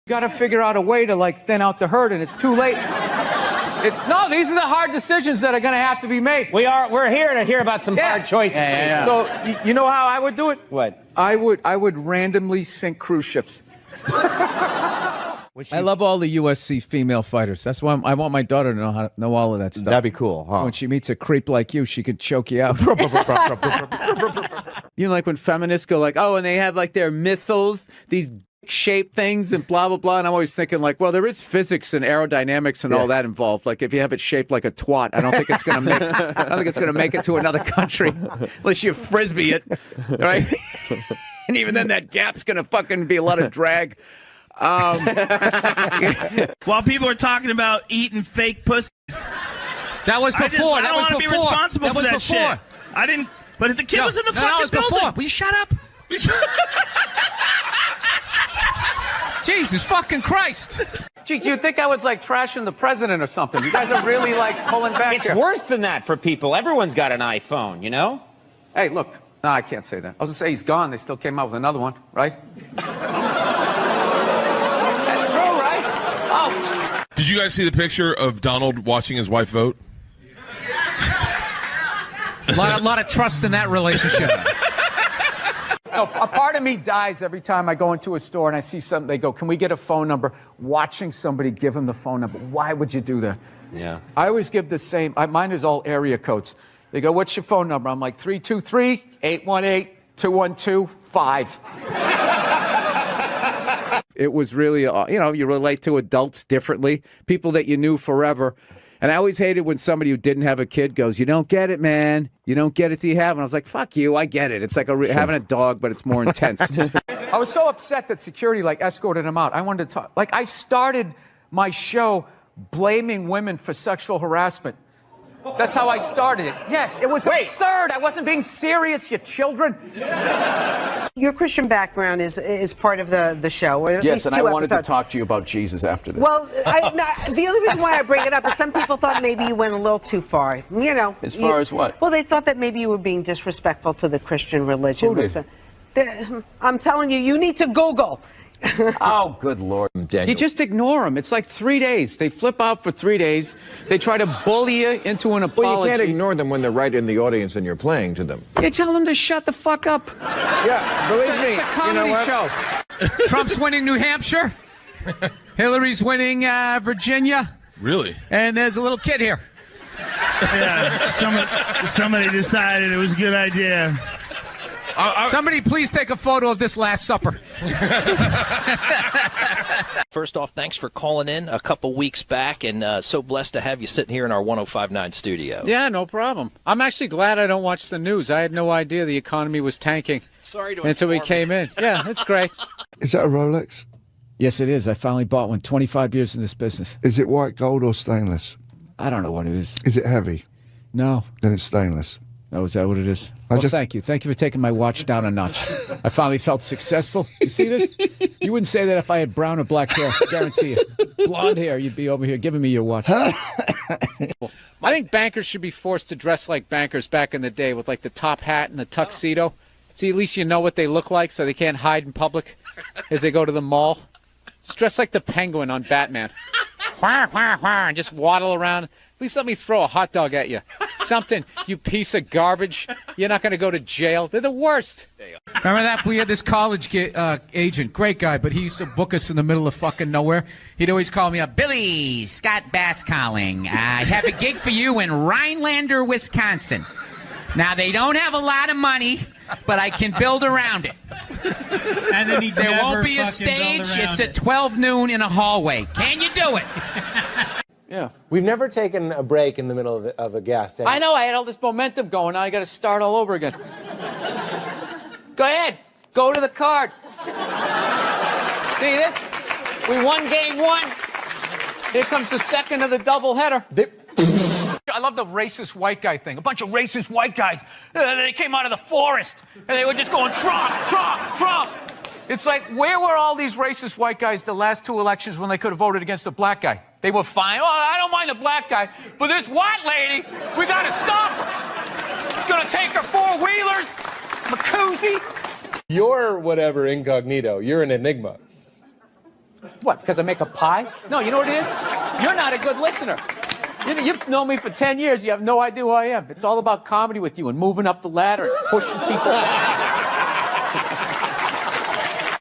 You got to figure out a way to like thin out the herd, and it's too late. No, these are the hard decisions that are going to have to be made. We're here to hear about some hard choices. Yeah. So you know how I would do it? What? I would randomly sink cruise ships. I love all the USC female fighters. That's why I want my daughter to know all of that stuff. That'd be cool, huh? When she meets a creep like you, she could choke you out. You know, like when feminists go like, oh, and they have like their missiles, these shaped things and blah, blah, blah. And I'm always thinking like, well, there is physics and aerodynamics and all that involved. Like if you have it shaped like a twat, I don't think it's going to make it to another country unless you frisbee it, right? And even then that gap's going to fucking be a lot of drag. While people are talking about eating fake pussy. That was before. I don't want to be responsible for that shit. I didn't. But if the kid was in the fucking building. Before. Will you shut up? Jesus fucking Christ. Geez, you'd think I was like trashing the president or something. You guys are really like pulling back. It's worse than that for people. Everyone's got an iPhone, you know? Hey, look. No, I can't say that. I was going to say he's gone. They still came out with another one, right? That's true, right? Oh. Did you guys see the picture of Donald watching his wife vote? A lot of trust in that relationship. No, a part of me dies every time I go into a store and I see something. They go, can we get a phone number? Watching somebody give them the phone number. Why would you do that? Yeah. I always give the same. Mine is all area codes. They go, what's your phone number? I'm like, 323-818-2125. It was really, you relate to adults differently, people that you knew forever. And I always hated when somebody who didn't have a kid goes, you don't get it, man. You don't get it till you have it. And I was like, fuck you, I get it. It's like having a dog, but it's more intense. I was so upset that security escorted him out. I wanted to talk. I started my show blaming women for sexual harassment. That's how I started it. Yes, it was absurd. I wasn't being serious, you children. Your Christian background is part of the show. Or at least and two I wanted episodes. to talk to you about Jesus after this. Well, the only reason why I bring it up is some people thought maybe you went a little too far. You know. As far as what? Well, they thought that maybe you were being disrespectful to the Christian religion. Who did? I'm telling you, you need to Google. Oh, good Lord. Daniel. You just ignore them. It's like 3 days. They flip out for 3 days. They try to bully you into an apology. Well, you can't ignore them when they're right in the audience and you're playing to them. You tell them to shut the fuck up. Yeah, believe me. It's a comedy show. Trump's winning New Hampshire. Hillary's winning Virginia. Really? And there's a little kid here. Yeah, somebody decided it was a good idea. Somebody please take a photo of this Last Supper. First off, thanks for calling in a couple weeks back, and so blessed to have you sitting here in our 105.9 studio. Yeah, no problem. I'm actually glad I don't watch the news. I had no idea the economy was tanking. Sorry to until we inform came in. Yeah, it's great. Is that a Rolex? Yes, it is. I finally bought one. 25 years in this business. Is it white gold or stainless? I don't know what it is. Is it heavy? No. Then it's stainless. Oh, is that what it is? Well, thank you. Thank you for taking my watch down a notch. I finally felt successful. You see this? You wouldn't say that if I had brown or black hair. I guarantee you. Blonde hair, you'd be over here giving me your watch. I think bankers should be forced to dress like bankers back in the day with like the top hat and the tuxedo. So at least you know what they look like so they can't hide in public as they go to the mall. Just dress like the Penguin on Batman. And just waddle around. At least let me throw a hot dog at you. Something, you piece of garbage. You're not going to go to jail. They're the worst. Remember that? We had this college agent, great guy, but he used to book us in the middle of fucking nowhere. He'd always call me up, Billy, Scott Bass calling. I have a gig for you in Rhinelander, Wisconsin. Now, they don't have a lot of money, but I can build around it. And then there won't be a stage. It's at 12 noon in a hallway. Can you do it? Yeah. We've never taken a break in the middle of a gas station. I know. I had all this momentum going. Now I got to start all over again. Go ahead. Go to the card. See this? We won game one. Here comes the second of the doubleheader. I love the racist white guy thing. A bunch of racist white guys. They came out of the forest, and they were just going, Trump, Trump, Trump. It's like, where were all these racist white guys the last two elections when they could have voted against a black guy? They were fine. Oh, I don't mind the black guy, but this white lady, we got to stop her. It's going to take her four-wheelers, Macuzzi. You're whatever incognito. You're an enigma. What, because I make a pie? No, you know what it is? You're not a good listener. You've known me for 10 years. You have no idea who I am. It's all about comedy with you and moving up the ladder and pushing people.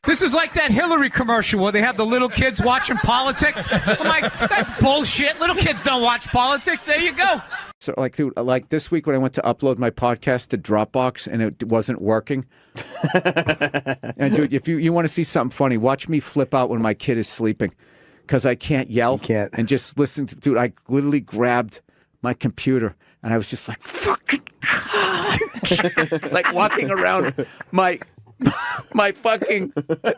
This is like that Hillary commercial where they have the little kids watching politics. I'm like, that's bullshit. Little kids don't watch politics. There you go. So, like, dude, like this week when I went to upload my podcast to Dropbox and it wasn't working. And, dude, if you want to see something funny, watch me flip out when my kid is sleeping because I can't yell. And just listen to, dude, I literally grabbed my computer and I was just like, fucking God. Like walking around my fucking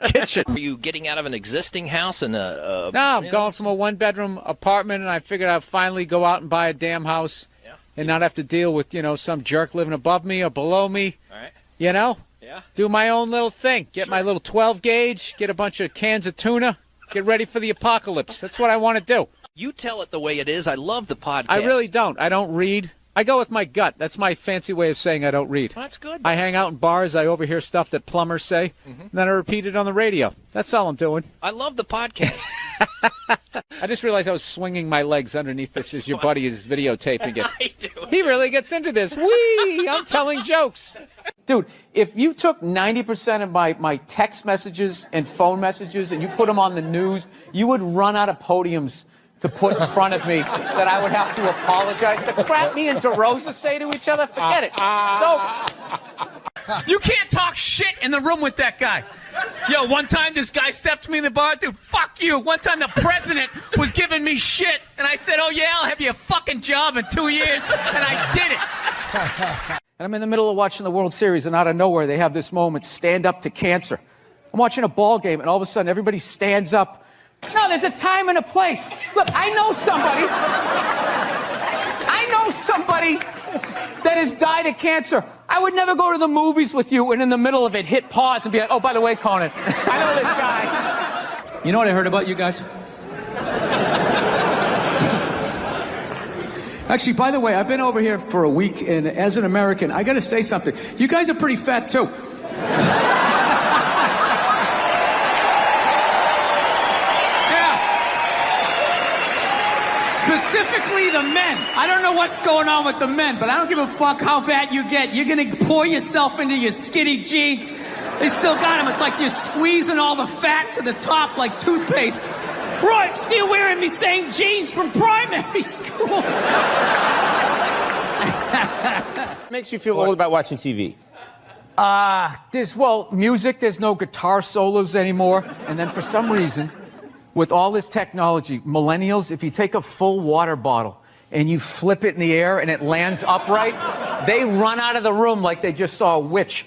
kitchen. Are you getting out of an existing house and No, I'm going from a one-bedroom apartment, and I figured I'd finally go out and buy a damn house and not have to deal with, some jerk living above me or below me. All right. Yeah. Do my own little thing. Get my little 12 gauge, get a bunch of cans of tuna, get ready for the apocalypse. That's what I want to do. You tell it the way it is. I love the podcast. I really don't. I don't read. I go with my gut. That's my fancy way of saying I don't read. Well, that's good. I hang out in bars. I overhear stuff that plumbers say, and then I repeat it on the radio. That's all I'm doing. I love the podcast. I just realized I was swinging my legs underneath this as your buddy is videotaping it. I do. He really gets into this. Whee! I'm telling jokes. Dude, if you took 90% of my text messages and phone messages and you put them on the news, you would run out of podiums to put in front of me that I would have to apologize. The crap me and DeRosa say to each other, forget it. It's over. You can't talk shit in the room with that guy. Yo, one time this guy stepped to me in the bar, dude, fuck you. One time the president was giving me shit, and I said, oh yeah, I'll have you a fucking job in 2 years, and I did it. And I'm in the middle of watching the World Series, and out of nowhere they have this moment, stand up to cancer. I'm watching a ball game, and all of a sudden everybody stands up. No, there's a time and a place. Look, I know somebody that has died of cancer. I would never go to the movies with you and in the middle of it hit pause and be like, oh, by the way, Conan, I know this guy. You know what I heard about you guys? Actually, by the way, I've been over here for a week, and as an American, I got to say something. You guys are pretty fat, too. Specifically the men. I don't know what's going on with the men, but I don't give a fuck how fat you get. You're going to pour yourself into your skinny jeans. They still got them. It's like you're squeezing all the fat to the top like toothpaste. Roy, still wearing me same jeans from primary school. Makes you feel old about watching TV? There's music. There's no guitar solos anymore. And then for some reason, with all this technology, millennials, if you take a full water bottle and you flip it in the air and it lands upright, they run out of the room like they just saw a witch.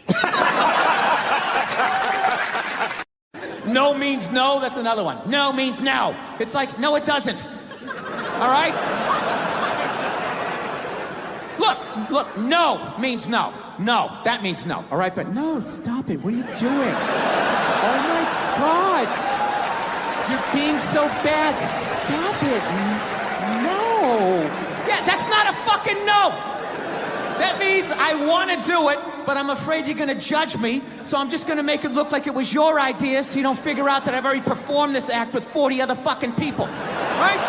No means no, that's another one. No means no. It's like, no, it doesn't. All right? Look, no means no. No, that means no. All right, but no, stop it. What are you doing? Oh, my God. You're being so bad. Stop it. No. Yeah, that's not a fucking no. That means I want to do it, but I'm afraid you're going to judge me, so I'm just going to make it look like it was your idea so you don't figure out that I've already performed this act with 40 other fucking people. Right?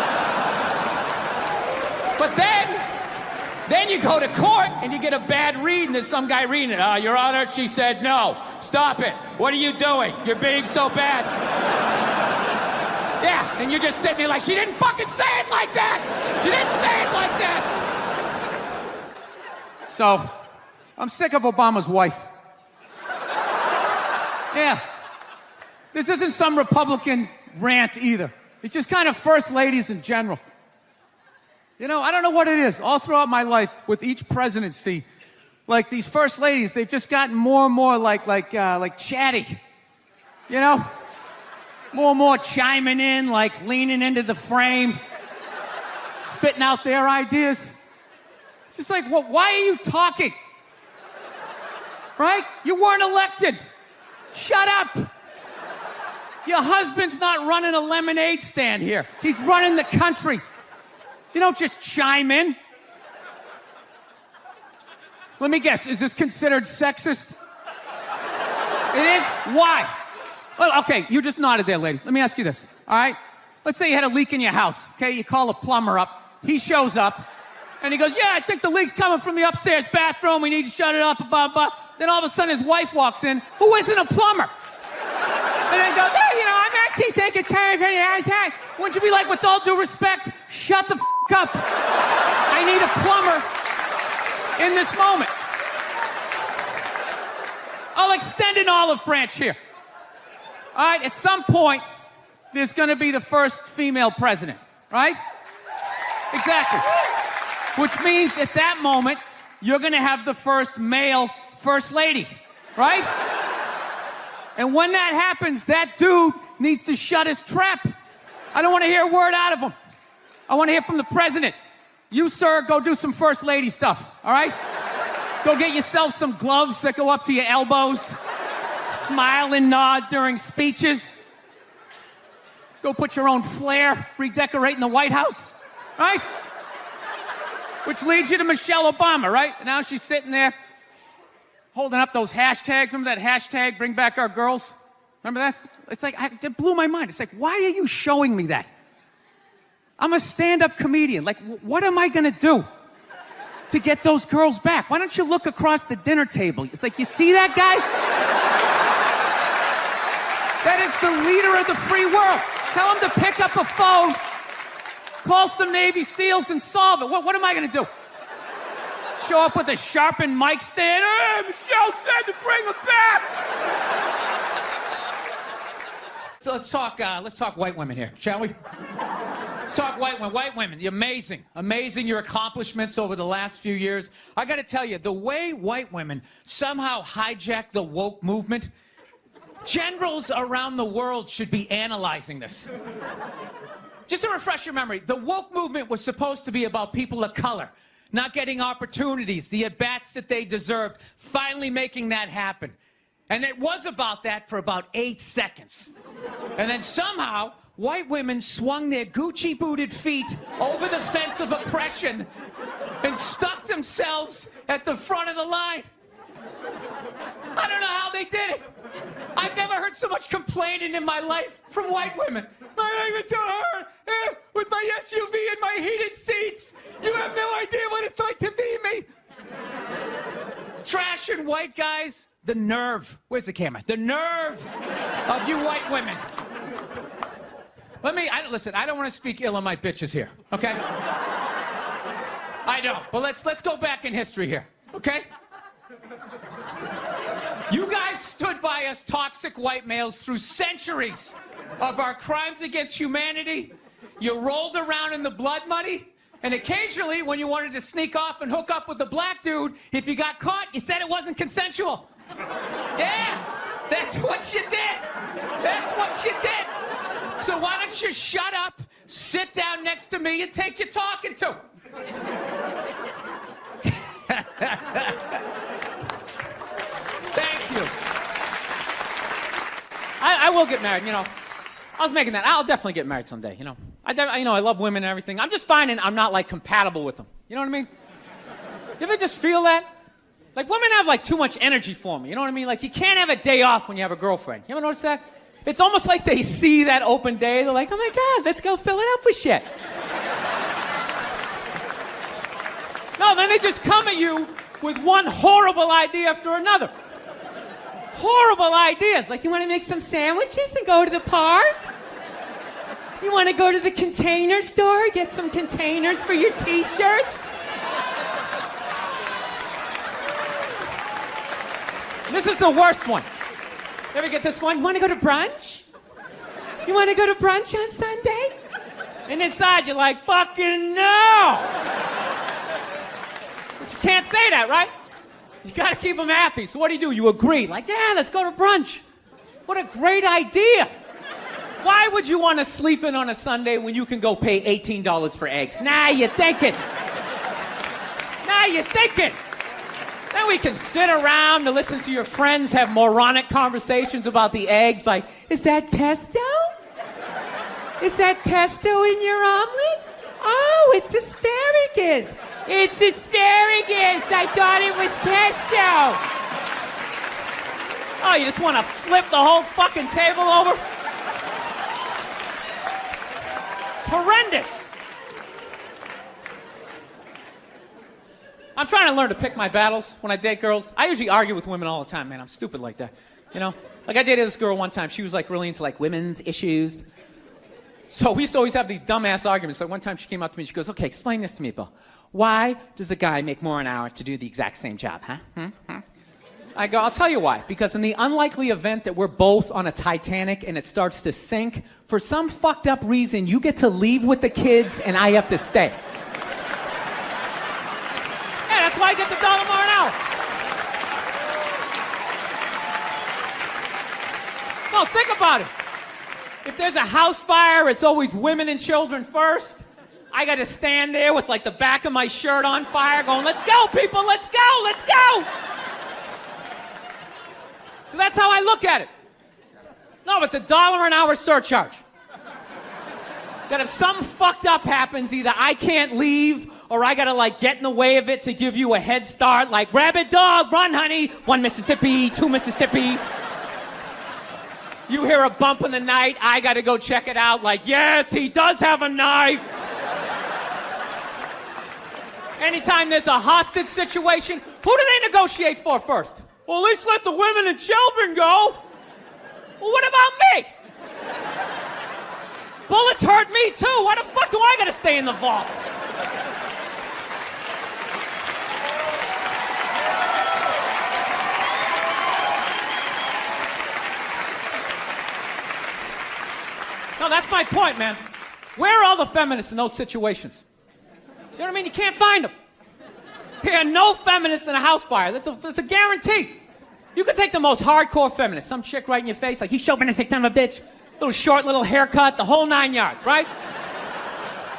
But then you go to court and you get a bad read and there's some guy reading it. Your Honor, she said no. Stop it. What are you doing? You're being so bad. Yeah, and you're just sitting there like, she didn't fucking say it like that! She didn't say it like that! So, I'm sick of Obama's wife. Yeah. This isn't some Republican rant either. It's just kind of first ladies in general. I don't know what it is. All throughout my life, with each presidency, like these first ladies, they've just gotten more and more like chatty. More and more chiming in, like leaning into the frame, spitting out their ideas. It's just like, well, why are you talking? Right? You weren't elected. Shut up. Your husband's not running a lemonade stand here. He's running the country. You don't just chime in. Let me guess, is this considered sexist? It is? Why? Well, okay, you just nodded there, lady. Let me ask you this. All right? Let's say you had a leak in your house, okay? You call a plumber up. He shows up, and he goes, yeah, I think the leak's coming from the upstairs bathroom. We need to shut it up, blah, blah. Then all of a sudden his wife walks in, who isn't a plumber. And then goes, hey, you know, I'm actually taking care of it. Wouldn't you be like, with all due respect, shut the up. I need a plumber in this moment. I'll extend an olive branch here. All right, at some point, there's going to be the first female president, right? Exactly. Which means at that moment, you're going to have the first male first lady, right? And when that happens, that dude needs to shut his trap. I don't want to hear a word out of him. I want to hear from the president. You, sir, go do some first lady stuff, all right? Go get yourself some gloves that go up to your elbows. Smile and nod during speeches. Go put your own flair redecorating the White House, right? Which leads you to Michelle Obama, right? And now she's sitting there holding up those hashtags. Remember that hashtag, Bring Back Our Girls? Remember that? It's like, it blew my mind. It's like, why are you showing me that? I'm a stand-up comedian. Like, what am I going to do to get those girls back? Why don't you look across the dinner table? It's like, you see that guy? That is the leader of the free world. Tell him to pick up a phone, call some Navy SEALs and solve it. What am I going to do? Show up with a sharpened mic stand? Hey, Michelle said to bring him back. So let's talk white women here, shall we? Let's talk white women. White women, you're amazing. Amazing, your accomplishments over the last few years. I got to tell you, the way white women somehow hijacked the woke movement, generals around the world should be analyzing this. Just to refresh your memory, the woke movement was supposed to be about people of color not getting opportunities, the at-bats that they deserved, finally making that happen. And it was about that for about 8 seconds. And then somehow, white women swung their Gucci-booted feet over the fence of oppression and stuck themselves at the front of the line. I don't know how they did it. I've never heard so much complaining in my life from white women. My life is so hard with my SUV and my heated seats. You have no idea what it's like to be me. Trash and white guys, the nerve. Where's the camera? The nerve of you white women. Listen, I don't want to speak ill of my bitches here, okay? I don't, but let's go back in history here, okay? You guys stood by us toxic white males through centuries of our crimes against humanity. You rolled around in the blood money, and occasionally, when you wanted to sneak off and hook up with a black dude, if you got caught, you said it wasn't consensual. Yeah, that's what you did. That's what you did. So why don't you shut up, sit down next to me, and take your talking to? Thank you. I will get married, you know. I was making that. I'll definitely get married someday, you know. I love women and everything. I'm just finding I'm not, like, compatible with them. You know what I mean? You ever just feel that? Like, women have, like, too much energy for me. You know what I mean? Like, you can't have a day off when you have a girlfriend. You ever notice that? It's almost like they see that open day. They're like, oh, my God, let's go fill it up with shit. No, then they just come at you with one horrible idea after another. Horrible ideas. Like, you want to make some sandwiches and go to the park? You want to go to the Container store, get some containers for your T-shirts? This is the worst one. You ever get this one? You want to go to brunch? You want to go to brunch on Sunday? And inside you're like, fucking no! But you can't say that, right? You gotta keep them happy. So what do? You agree. Like, yeah, let's go to brunch. What a great idea. Why would you want to sleep in on a Sunday when you can go pay $18 for eggs? Now you're thinking. Now you're thinking. Then we can sit around and listen to your friends have moronic conversations about the eggs. Like, is that pesto? Is that pesto in your omelet? Oh, it's asparagus. It's asparagus. I thought it was pesto. Oh, you just want to flip the whole fucking table over? It's horrendous. I'm trying to learn to pick my battles when I date girls. I usually argue with women all the time, man. I'm stupid like that. You know? Like, I dated this girl one time. She was, like, really into, like, women's issues. So we used to always have these dumbass arguments. So one time she came up to me and she goes, okay, explain this to me, Bill. Why does a guy make more an hour to do the exact same job, huh? I go, I'll tell you why. Because in the unlikely event that we're both on a Titanic and it starts to sink, for some fucked up reason, you get to leave with the kids and I have to stay. Yeah, that's why I get the $1 more an hour. No, think about it. If there's a house fire, it's always women and children first. I got to stand there with like the back of my shirt on fire going, let's go, people, let's go, let's go. So that's how I look at it. No, it's $1 an hour surcharge. That if something fucked up happens, either I can't leave or I got to like get in the way of it to give you a head start, like rabid dog, run honey, 1 Mississippi, 2 Mississippi. You hear a bump in the night, I got to go check it out, like, yes, he does have a knife. Anytime there's a hostage situation, who do they negotiate for first? Well, at least let the women and children go. Well, what about me? Bullets hurt me too. Why the fuck do I gotta stay in the vault? No, that's my point, man. Where are all the feminists in those situations? You know what I mean? You can't find them. There are no feminists in a house fire. That's a guarantee. You could take the most hardcore feminist, some chick right in your face, like, you chauvinistic son of a bitch, little short, little haircut, the whole 9 yards, right?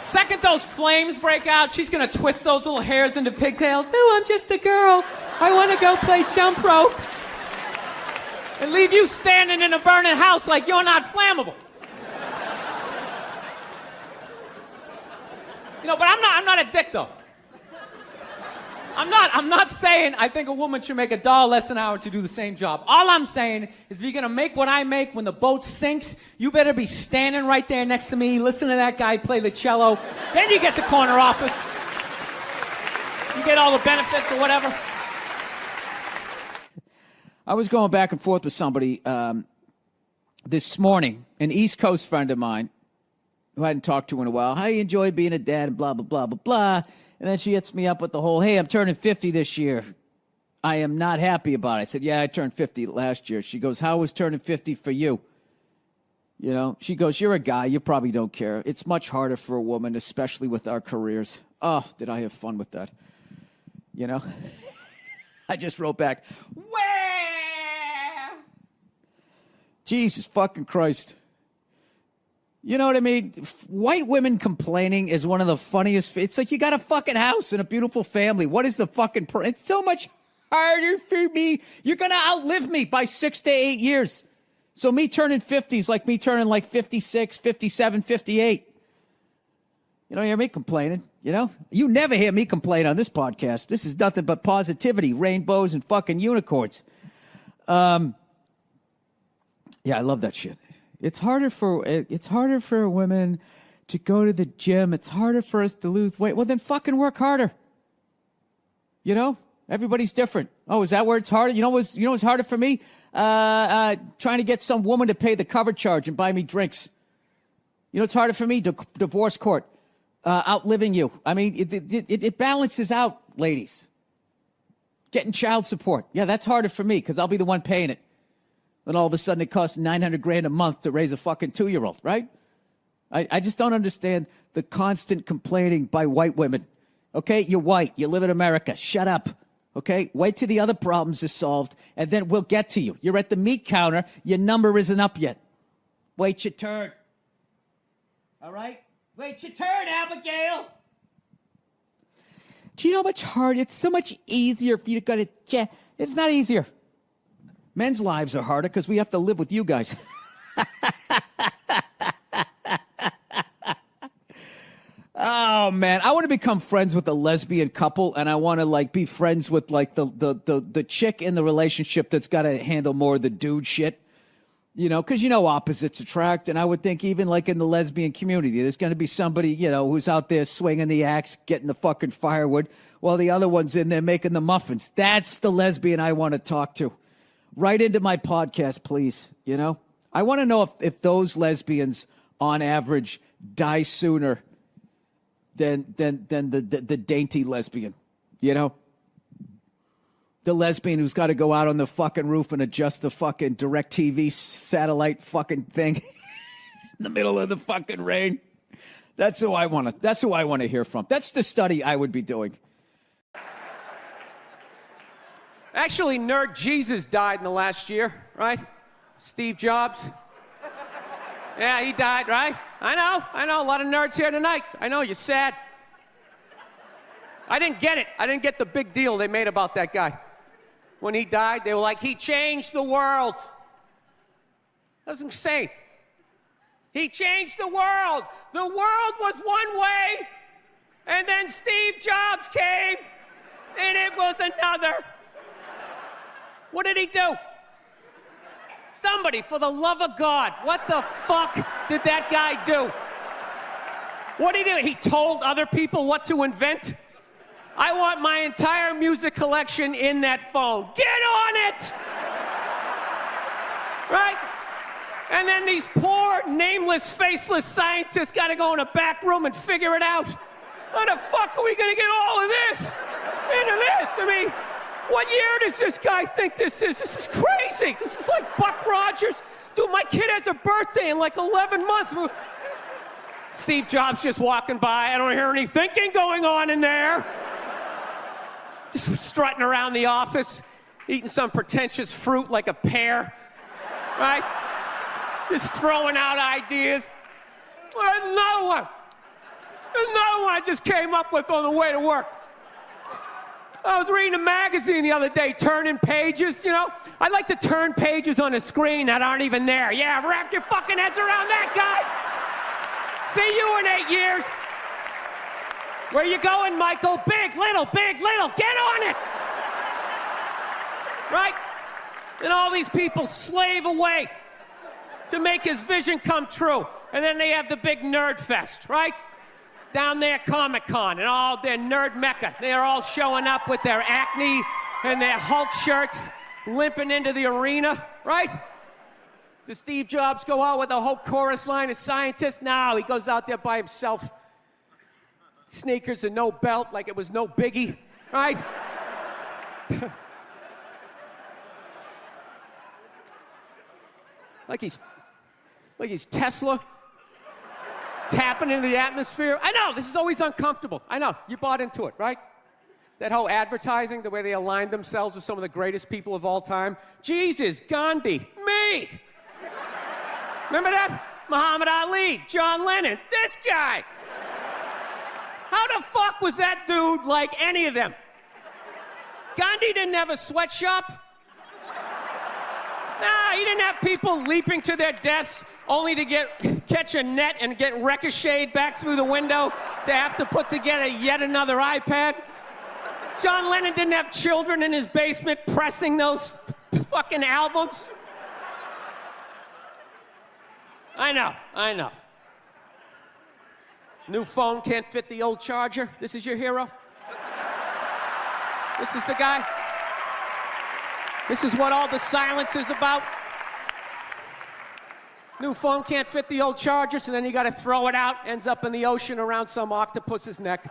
Second those flames break out, she's gonna twist those little hairs into pigtails. No, I'm just a girl. I wanna go play jump rope. And leave you standing in a burning house like you're not flammable. You know, but I'm not a dick, though. I'm not saying I think a woman should make $1 less an hour to do the same job. All I'm saying is if you're going to make what I make when the boat sinks, you better be standing right there next to me, listen to that guy play the cello. Then you get the corner office. You get all the benefits or whatever. I was going back and forth with somebody this morning, an East Coast friend of mine who I hadn't talked to in a while. How you enjoy being a dad and blah, blah, blah, blah, blah. And then she hits me up with the whole, hey, I'm turning 50 this year. I am not happy about it. I said, yeah, I turned 50 last year. She goes, how was turning 50 for you? You know, she goes, you're a guy. You probably don't care. It's much harder for a woman, especially with our careers. Oh, did I have fun with that? You know? I just wrote back, where? Jesus fucking Christ. You know what I mean? White women complaining is one of the funniest. It's like you got a fucking house and a beautiful family. What is the fucking... It's so much harder for me. You're going to outlive me by 6 to 8 years. So me turning 50 is like me turning like 56, 57, 58. You don't hear me complaining, you know? You never hear me complain on this podcast. This is nothing but positivity, rainbows, and fucking unicorns. Yeah, I love that shit. It's harder for women to go to the gym. It's harder for us to lose weight. Well, then fucking work harder. You know, everybody's different. Oh, is that where it's harder? You know what's harder for me? Trying to get some woman to pay the cover charge and buy me drinks. You know, it's harder for me. Divorce court, outliving you. I mean, it balances out, ladies. Getting child support. Yeah, that's harder for me because I'll be the one paying it. Then all of a sudden it costs $900,000 a month to raise a fucking 2-year-old, right? I just don't understand the constant complaining by white women. Okay, you're white. You live in America. Shut up. Okay, wait till the other problems are solved, and then we'll get to you. You're at the meat counter. Your number isn't up yet. Wait your turn. All right? Wait your turn, Abigail. Do you know how much harder? It's so much easier for you to go to jail. It's not easier. Men's lives are harder because we have to live with you guys. Oh, man. I want to become friends with a lesbian couple, and I want to, like, be friends with, like, the chick in the relationship that's got to handle more of the dude shit. You know, because opposites attract, and I would think even like in the lesbian community, there's going to be somebody, who's out there swinging the axe, getting the fucking firewood, while the other one's in there making the muffins. That's the lesbian I want to talk to. Right into my podcast, please. I want to know if those lesbians, on average, die sooner than the dainty lesbian. The lesbian who's got to go out on the fucking roof and adjust the fucking DirecTV satellite fucking thing in the middle of the fucking rain. That's who I want to hear from. That's the study I would be doing. Actually, Nerd Jesus died in the last year, right? Steve Jobs. Yeah, he died, right? I know. A lot of nerds here tonight. I know, you're sad. I didn't get it. I didn't get the big deal they made about that guy. When he died, they were like, he changed the world. That was insane. He changed the world. The world was one way, and then Steve Jobs came, and it was another. What did he do? Somebody, for the love of God, what the fuck did that guy do? What did he do? He told other people what to invent? I want my entire music collection in that phone. Get on it! Right? And then these poor, nameless, faceless scientists got to go in a back room and figure it out. How the fuck are we going to get all of this into this? I mean, what year does this guy think this is? This is crazy. This is like Buck Rogers. Dude, my kid has a birthday in like 11 months. Steve Jobs just walking by. I don't hear any thinking going on in there. Just strutting around the office, eating some pretentious fruit like a pear, right? Just throwing out ideas. There's another one. I just came up with on the way to work. I was reading a magazine the other day, turning pages, I like to turn pages on a screen that aren't even there. Yeah, wrap your fucking heads around that, guys. See you in 8 years. Where you going, Michael? Big, little, get on it! Right? And all these people slave away to make his vision come true. And then they have the big nerd fest, right? Down there, Comic-Con, and all their nerd mecca. They're all showing up with their Acne and their Hulk shirts, limping into the arena, right? Does Steve Jobs go out with a whole chorus line of scientists? No, he goes out there by himself. Sneakers and no belt, like it was no biggie, right? like he's Tesla, tapping into the atmosphere. I know, this is always uncomfortable. I know, you bought into it, right? That whole advertising, the way they aligned themselves with some of the greatest people of all time. Jesus, Gandhi, me. Remember that? Muhammad Ali, John Lennon, this guy. How the fuck was that dude like any of them? Gandhi didn't have a sweatshop. Nah, he didn't have people leaping to their deaths only to catch a net and get ricocheted back through the window to have to put together yet another iPad. John Lennon didn't have children in his basement pressing those fucking albums. I know. New phone can't fit the old charger. This is your hero? This is the guy? This is what all the silence is about? New phone can't fit the old charger, so then you gotta throw it out, ends up in the ocean around some octopus's neck.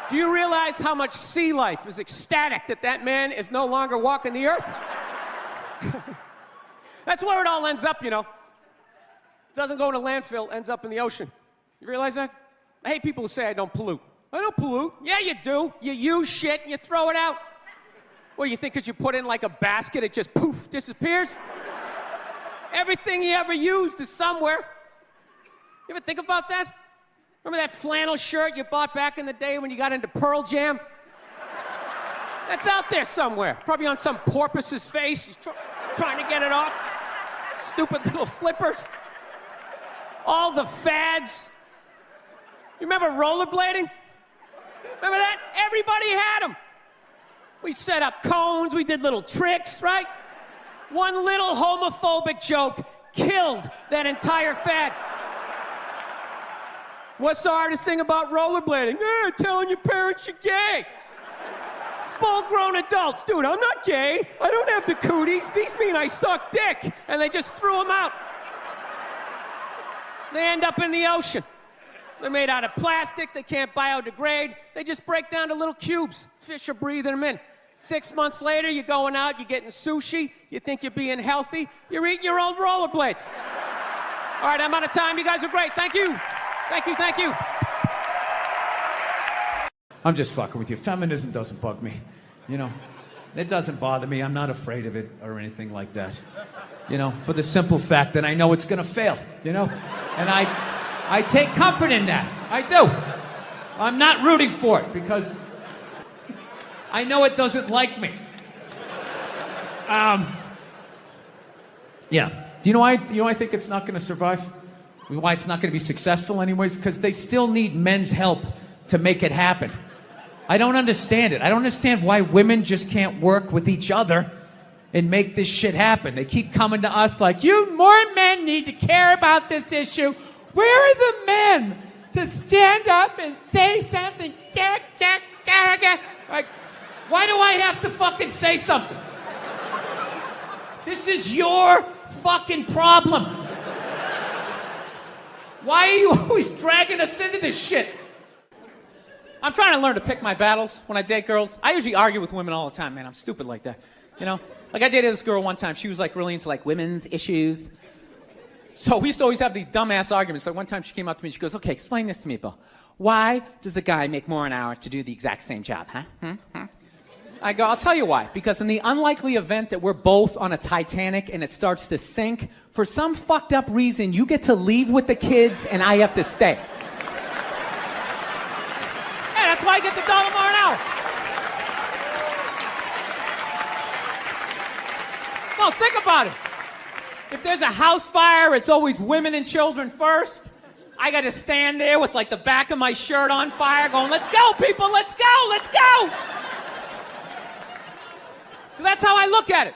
Do you realize how much sea life is ecstatic that man is no longer walking the earth? That's where it all ends up, Doesn't go in a landfill, ends up in the ocean. You realize that? I hate people who say I don't pollute. I don't pollute. Yeah, you do. You use shit and you throw it out. What, you think because you put it in like a basket, it just poof, disappears? Everything you ever used is somewhere. You ever think about that? Remember that flannel shirt you bought back in the day when you got into Pearl Jam? That's out there somewhere. Probably on some porpoise's face. He's trying to get it off. Stupid little flippers. All the fads. You remember rollerblading? Remember that? Everybody had them. We set up cones, we did little tricks, right? One little homophobic joke killed that entire fad. What's the hardest thing about rollerblading? Telling your parents you're gay. Full-grown adults. Dude, I'm not gay. I don't have the cooties. These mean I suck dick. And they just threw them out. They end up in the ocean. They're made out of plastic. They can't biodegrade. They just break down to little cubes. Fish are breathing them in. 6 months later, you're going out, you're getting sushi. You think you're being healthy. You're eating your old rollerblades. All right, I'm out of time. You guys are great. Thank you. Thank you, thank you. I'm just fucking with you. Feminism doesn't bug me. You know, it doesn't bother me. I'm not afraid of it or anything like that. You know, for the simple fact that I know it's gonna fail, you know? And I take comfort in that. I do. I'm not rooting for it because I know it doesn't like me. Yeah. Do you know why I think it's not gonna survive? Why it's not going to be successful anyways? Because they still need men's help to make it happen. I don't understand it. I don't understand why women just can't work with each other and make this shit happen. They keep coming to us like, you more men need to care about this issue. Where are the men to stand up and say something? Like, why do I have to fucking say something? This is your fucking problem. Why are you always dragging us into this shit? I'm trying to learn to pick my battles when I date girls. I usually argue with women all the time, man. I'm stupid like that. You know? Like, I dated this girl one time. She was, like, really into, like, women's issues. So we used to always have these dumbass arguments. So one time she came up to me and she goes, okay, explain this to me, Bill. Why does a guy make more an hour to do the exact same job, huh? I go, I'll tell you why. Because in the unlikely event that we're both on a Titanic and it starts to sink, for some fucked up reason, you get to leave with the kids and I have to stay. Yeah, that's why I get the $1 more an hour. No, think about it. If there's a house fire, it's always women and children first. I got to stand there with like the back of my shirt on fire going, let's go, people, let's go, let's go. So that's how I look at it.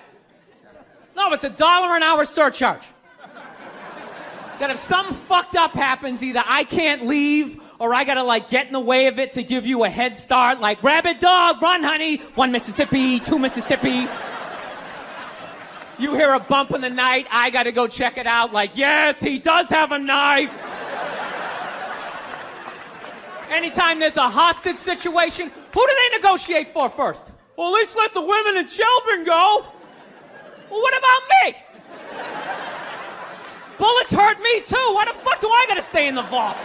No, it's $1 an hour surcharge. That if something fucked up happens, either I can't leave or I gotta like get in the way of it to give you a head start, like rabid dog, run honey, 1 Mississippi, 2 Mississippi. You hear a bump in the night, I gotta go check it out, like yes, he does have a knife. Anytime there's a hostage situation, who do they negotiate for first? Well, at least let the women and children go. Well, what about me? Bullets hurt me too. Why the fuck do I gotta stay in the vault?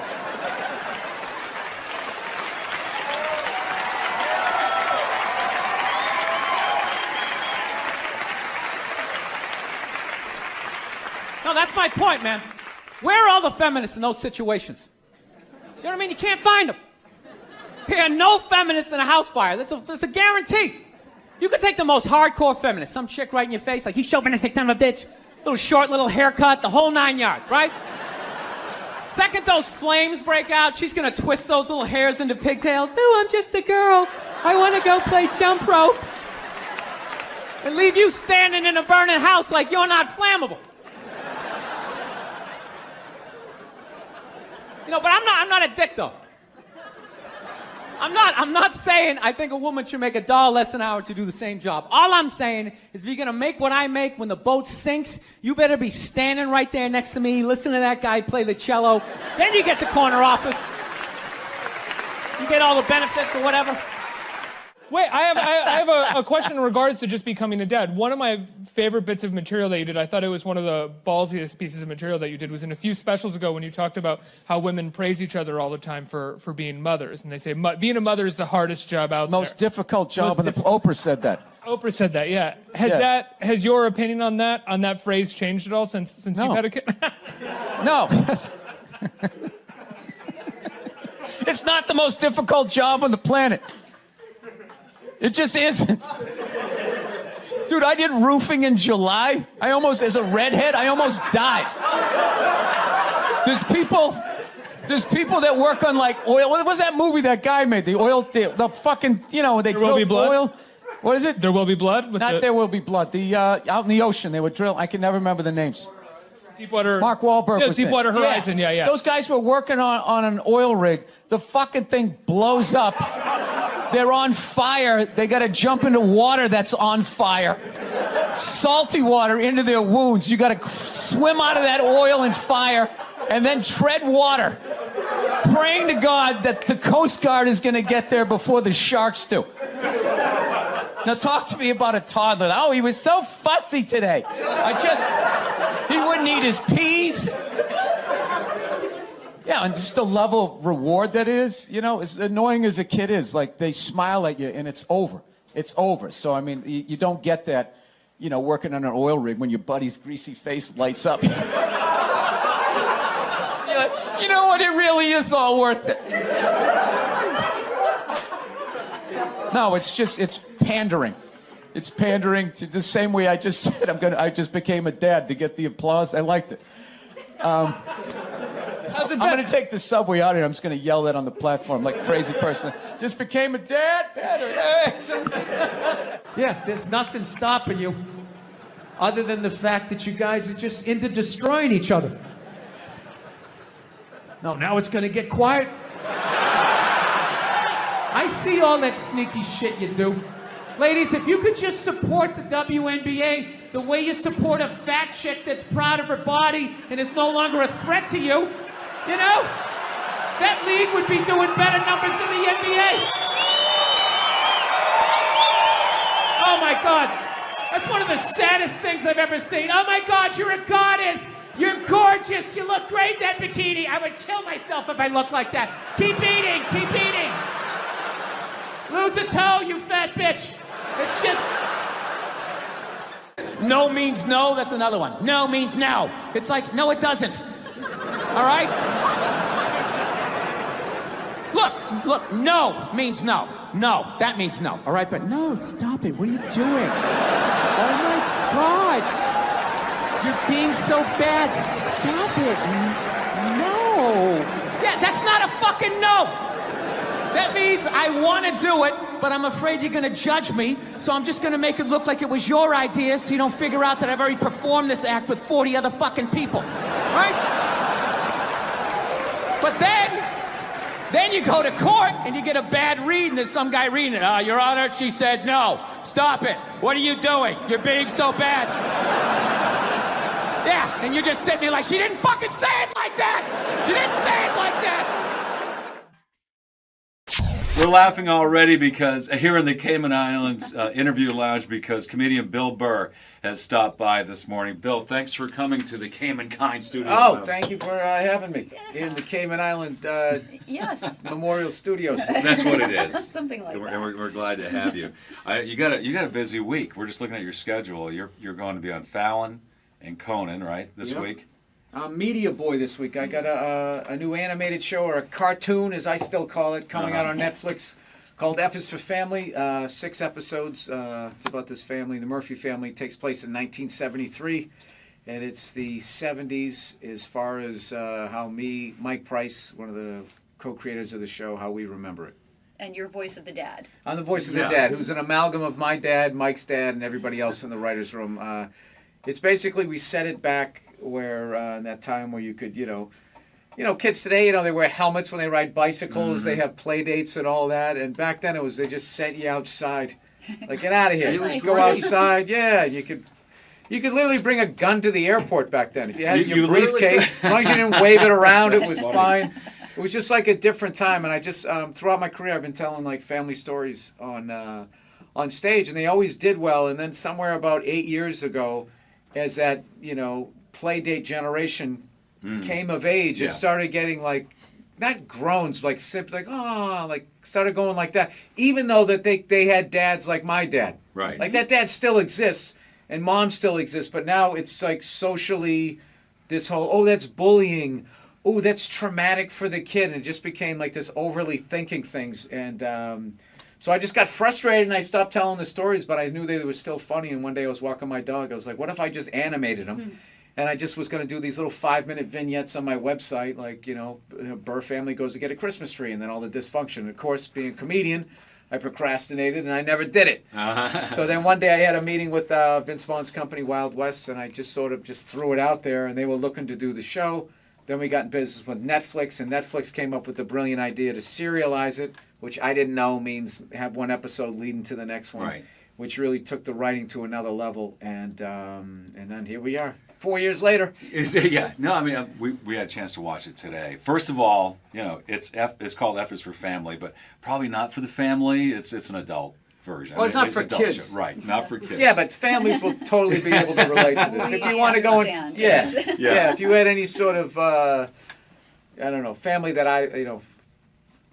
No, that's my point, man. Where are all the feminists in those situations? You know what I mean? You can't find them. There are no feminists in a house fire. That's a guarantee. You could take the most hardcore feminist, some chick right in your face, like, you chauvinistic son of a bitch. Little short, little haircut, the whole 9 yards, right? Second those flames break out, she's gonna twist those little hairs into pigtails. No, I'm just a girl. I wanna go play jump rope. And leave you standing in a burning house like you're not flammable. You know, but I'm not a dick though. I'm not saying I think a woman should make $1 less an hour to do the same job. All I'm saying is if you're gonna make what I make when the boat sinks, you better be standing right there next to me, listen to that guy play the cello. Then you get the corner office. You get all the benefits or whatever. Wait, I have a question in regards to just becoming a dad. One of my favorite bits of material that you did, I thought it was one of the ballsiest pieces of material that you did, was in a few specials ago when you talked about how women praise each other all the time for being mothers. And they say being a mother is the hardest job out there. Most difficult job, and Oprah said that. Oprah said that, yeah. Has your opinion on that phrase changed at all since you've had a kid? No. It's not the most difficult job on the planet. It just isn't. Dude, I did roofing in July. As a redhead, I almost died. There's people that work on like oil. What was that movie that guy made? The oil, the fucking, you know, they drove oil. What is it? There Will Be Blood? Not There Will Be Blood. The out in the ocean, they were drilling. I can never remember the names. Deepwater. Mark Wahlberg was Deepwater in. Horizon. Yeah. Those guys were working on an oil rig. The fucking thing blows up. They're on fire. They got to jump into water that's on fire. Salty water into their wounds. You got to swim out of that oil and fire and then tread water, praying to God that the Coast Guard is going to get there before the sharks do. Now talk to me about a toddler. Oh, he was so fussy today. He wouldn't eat his peas. Yeah, and just the level of reward that is, as annoying as a kid is, like they smile at you and it's over. It's over. So, I mean, you don't get that, working on an oil rig when your buddy's greasy face lights up. You're like, you know what? It really is all worth it. No, it's pandering. It's pandering to the same way I just said. I just became a dad to get the applause. I liked it. I'm going to take the subway out here. I'm just going to yell that on the platform like a crazy person. Just became a dad. Yeah, there's nothing stopping you other than the fact that you guys are just into destroying each other. No, now it's going to get quiet. I see all that sneaky shit you do. Ladies, if you could just support the WNBA the way you support a fat chick that's proud of her body and is no longer a threat to you, that league would be doing better numbers than the NBA. Oh my God, that's one of the saddest things I've ever seen. Oh my God, you're a goddess. You're gorgeous. You look great in that bikini. I would kill myself if I looked like that. Keep eating, keep eating. Lose a toe, you fat bitch. It's just... No means no, that's another one. No means no. It's like, no, it doesn't. All right? Look, no means no. No, that means no. All right, but no, stop it. What are you doing? Oh my God. You're being so bad. Stop it. No. Yeah, that's not a fucking no. That means I want to do it, but I'm afraid you're going to judge me, so I'm just going to make it look like it was your idea so you don't figure out that I've already performed this act with 40 other fucking people. Right? But then you go to court and you get a bad read and there's some guy reading it. Your Honor, she said no. Stop it. What are you doing? You're being so bad. Yeah, and you're just sitting there like, she didn't fucking say it like that. She didn't say it like that. We're laughing already because here in the Cayman Islands interview lounge because comedian Bill Burr has stopped by this morning. Bill, thanks for coming to the Cayman Kind studio. Oh, thank you for having me in the Cayman Island Memorial Studios. That's what it is. Something like that. We're glad to have you. You got a busy week. We're just looking at your schedule. You're going to be on Fallon and Conan, right, this week? I'm Media Boy this week. I got a new animated show, or a cartoon, as I still call it, coming out on Netflix called F is for Family. 6 episodes. It's about this family, the Murphy family. It takes place in 1973, and it's the 70s as far as how Mike Price, one of the co-creators of the show, how we remember it. And your voice of the dad. I'm the voice of the dad, who's an amalgam of my dad, Mike's dad, and everybody else in the writer's room. It's basically, we set it back where in that time where you could, kids today, they wear helmets when they ride bicycles, they have play dates and all that, and back then they just sent you outside, like, get out of here. Just go outside. Yeah, you could literally bring a gun to the airport back then if you had your briefcase. As long as you didn't wave it around, it was fine. It was just like a different time, and I just throughout my career I've been telling like family stories on stage, and they always did well. And then somewhere about 8 years ago, as that play date generation came of age, it started getting like, not groans, like simply like, oh, like started going like that, even though that they had dads like my dad. Right. Like that dad still exists and mom still exists, but now it's like socially this whole, oh, that's bullying, oh, that's traumatic for the kid, and it just became like this overly thinking things. And so I just got frustrated and I stopped telling the stories, but I knew they were still funny. And one day I was walking my dog, I was like, what if I just animated them? And I just was going to do these little 5-minute vignettes on my website, like, Burr family goes to get a Christmas tree, and then all the dysfunction. Of course, being a comedian, I procrastinated, and I never did it. So then one day I had a meeting with Vince Vaughn's company, Wild West, and I just sort of just threw it out there, and they were looking to do the show. Then we got in business with Netflix, and Netflix came up with the brilliant idea to serialize it, which I didn't know means have one episode leading to the next one, Right. which really took the writing to another level. And then here we are, 4 years later. Yeah. No, I mean, we had a chance to watch it today. First of all, you know, it's called F is for Family, but probably not for the family. It's an adult version. Well, it's not for adult kids. show. Right, not for kids. Yeah, but families will totally be able to relate to this. If you want to go and yeah, if you had any sort of I don't know, family that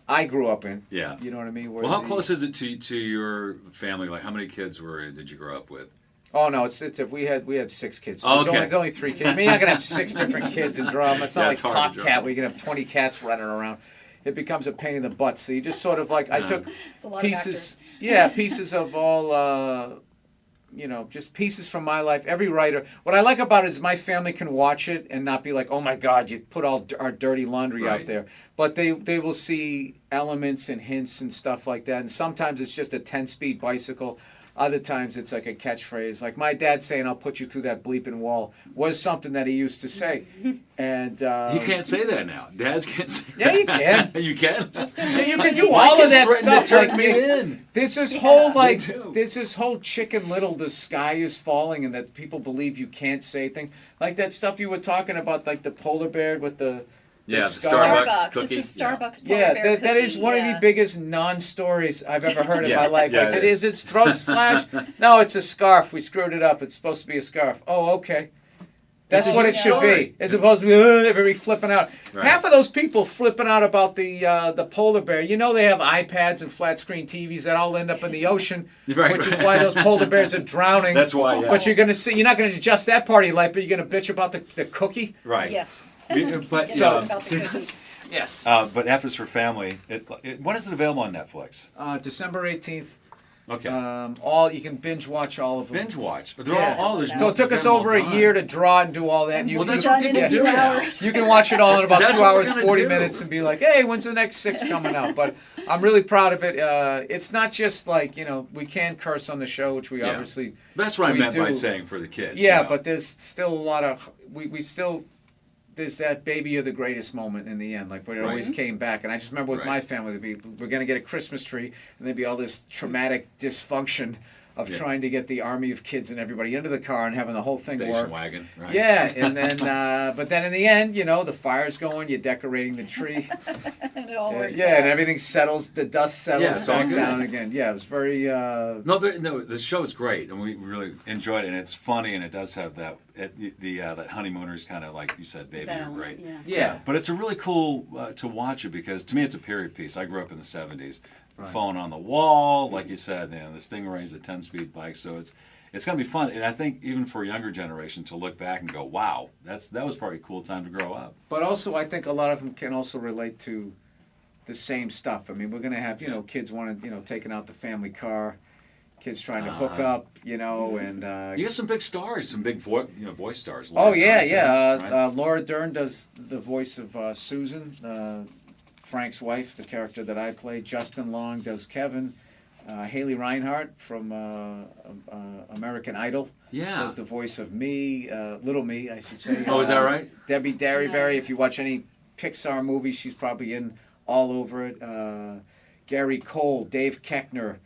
I grew up in. Yeah. You know what I mean? Well, how close is it to your family? Like, how many kids did you grow up with? Oh no, it's if we had 6 kids. So Okay. there's only 3 kids. I mean, you're not gonna have 6 different kids in drama. It's not Yeah, like it's hard Top to Cat draw. where you can have 20 cats running around. It becomes a pain in the butt. So you just sort of like I took It's a lot of pieces. Yeah, pieces of all. Just pieces from my life. Every writer. What I like about it is my family can watch it and not be like, oh my God, you put all our dirty laundry out Right. there. But they will see elements and hints and stuff like that. And sometimes it's just a 10-speed bicycle. Other times it's like a catchphrase. Like my dad saying, I'll put you through that bleeping wall was something that he used to say. And You can't say that now. Dads can't say Yeah, you that. can. You can? Yeah, you can do all of that stuff. Turn Like, me in. There's this Yeah, whole me too. there's this whole Chicken Little, the sky is falling, and that people believe you can't say things like that stuff you were talking about, like the polar bear with the Yeah, the scar. Starbucks cookie. It's the Starbucks polar Yeah, bear that is cookie, one of yeah. the biggest non-stories I've ever heard in Yeah, my life. yeah, Like it it is. is, its throat's flash. No, it's a scarf. We screwed it up. It's supposed to be a scarf. Oh, okay. That's It's a what it huge should story. be. As opposed to everybody flipping out. Right. Half of those people flipping out about the polar bear. You know they have iPads and flat screen TVs that all end up in the ocean, Right, which is right. why those polar bears are drowning. That's why, yeah. But you're not gonna adjust that part of your life, but you're gonna bitch about the cookie. Right. Yes. But Yes, about the cookie. Yes. But F is for Family. When is it available on Netflix? December 18th. Okay. All you can binge watch all of them. Binge watch. They're all there's So it took us over a year to draw and do all that. And Well, that's what people do now. You can watch it all in about That's 2 what we're hours, gonna 40 do. minutes, and be like, "Hey, when's the next 6 coming out?" But I'm really proud of it. It's not just like we can curse on the show, which we Yeah. obviously. That's what I we meant by do. saying for the kids. Yeah, you know. but there's still a lot of we still. There's that baby you're the greatest moment in the end, like when it Right. always came back. And I just remember with Right. my family, we're going to get a Christmas tree, and there'd be all this traumatic dysfunction of Yeah. trying to get the army of kids and everybody into the car and having the whole thing Station work. wagon, right. Yeah, and then, but then in the end, the fire's going, you're decorating the tree. And it all works Yeah, out. and everything settles, the dust settles Yeah, it's all back good. down again. Yeah, it was very. No, the show is great, and we really enjoyed it. And it's funny, and it does have that that honeymooners kind of like you said, baby, That you're element, great. Yeah. But it's a really cool to watch it because to me it's a period piece. I grew up in the '70s, Right. phone on the wall, like you said, the Stingray's a 10-speed bike, so it's gonna be fun. And I think even for a younger generation to look back and go, wow, that was probably a cool time to grow up. But also, I think a lot of them can also relate to the same stuff. I mean, we're going to have, kids wanting, taking out the family car, kids trying to hook up, and... You got some big stars, some big voice stars. Oh, Laura yeah, Dern's yeah. in it, right? Laura Dern does the voice of Susan, Frank's wife, the character that I play. Justin Long does Kevin. Haley Reinhardt from American Idol Yeah. does the voice of me, Little Me, I should say. Oh, is that right? Debbie Derryberry, Nice. if you watch any Pixar movie, she's probably in all over it. Gary Cole, Dave Keckner.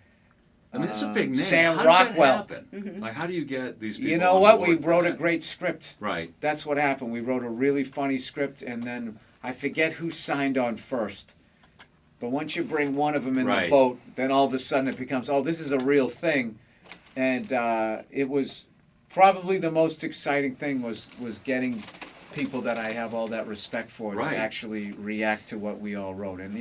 I mean, it's a big name. Sam how does Rockwell. that happen? Like, how do you get these people? You know on what? board We for wrote a that? great script. Right. That's what happened. We wrote a really funny script, and then I forget who signed on first. But once you bring one of them in the Right. boat, then all of a sudden it becomes, oh, this is a real thing. And it was probably the most exciting thing was getting people that I have all that respect for Right. to actually react to what we all wrote. And,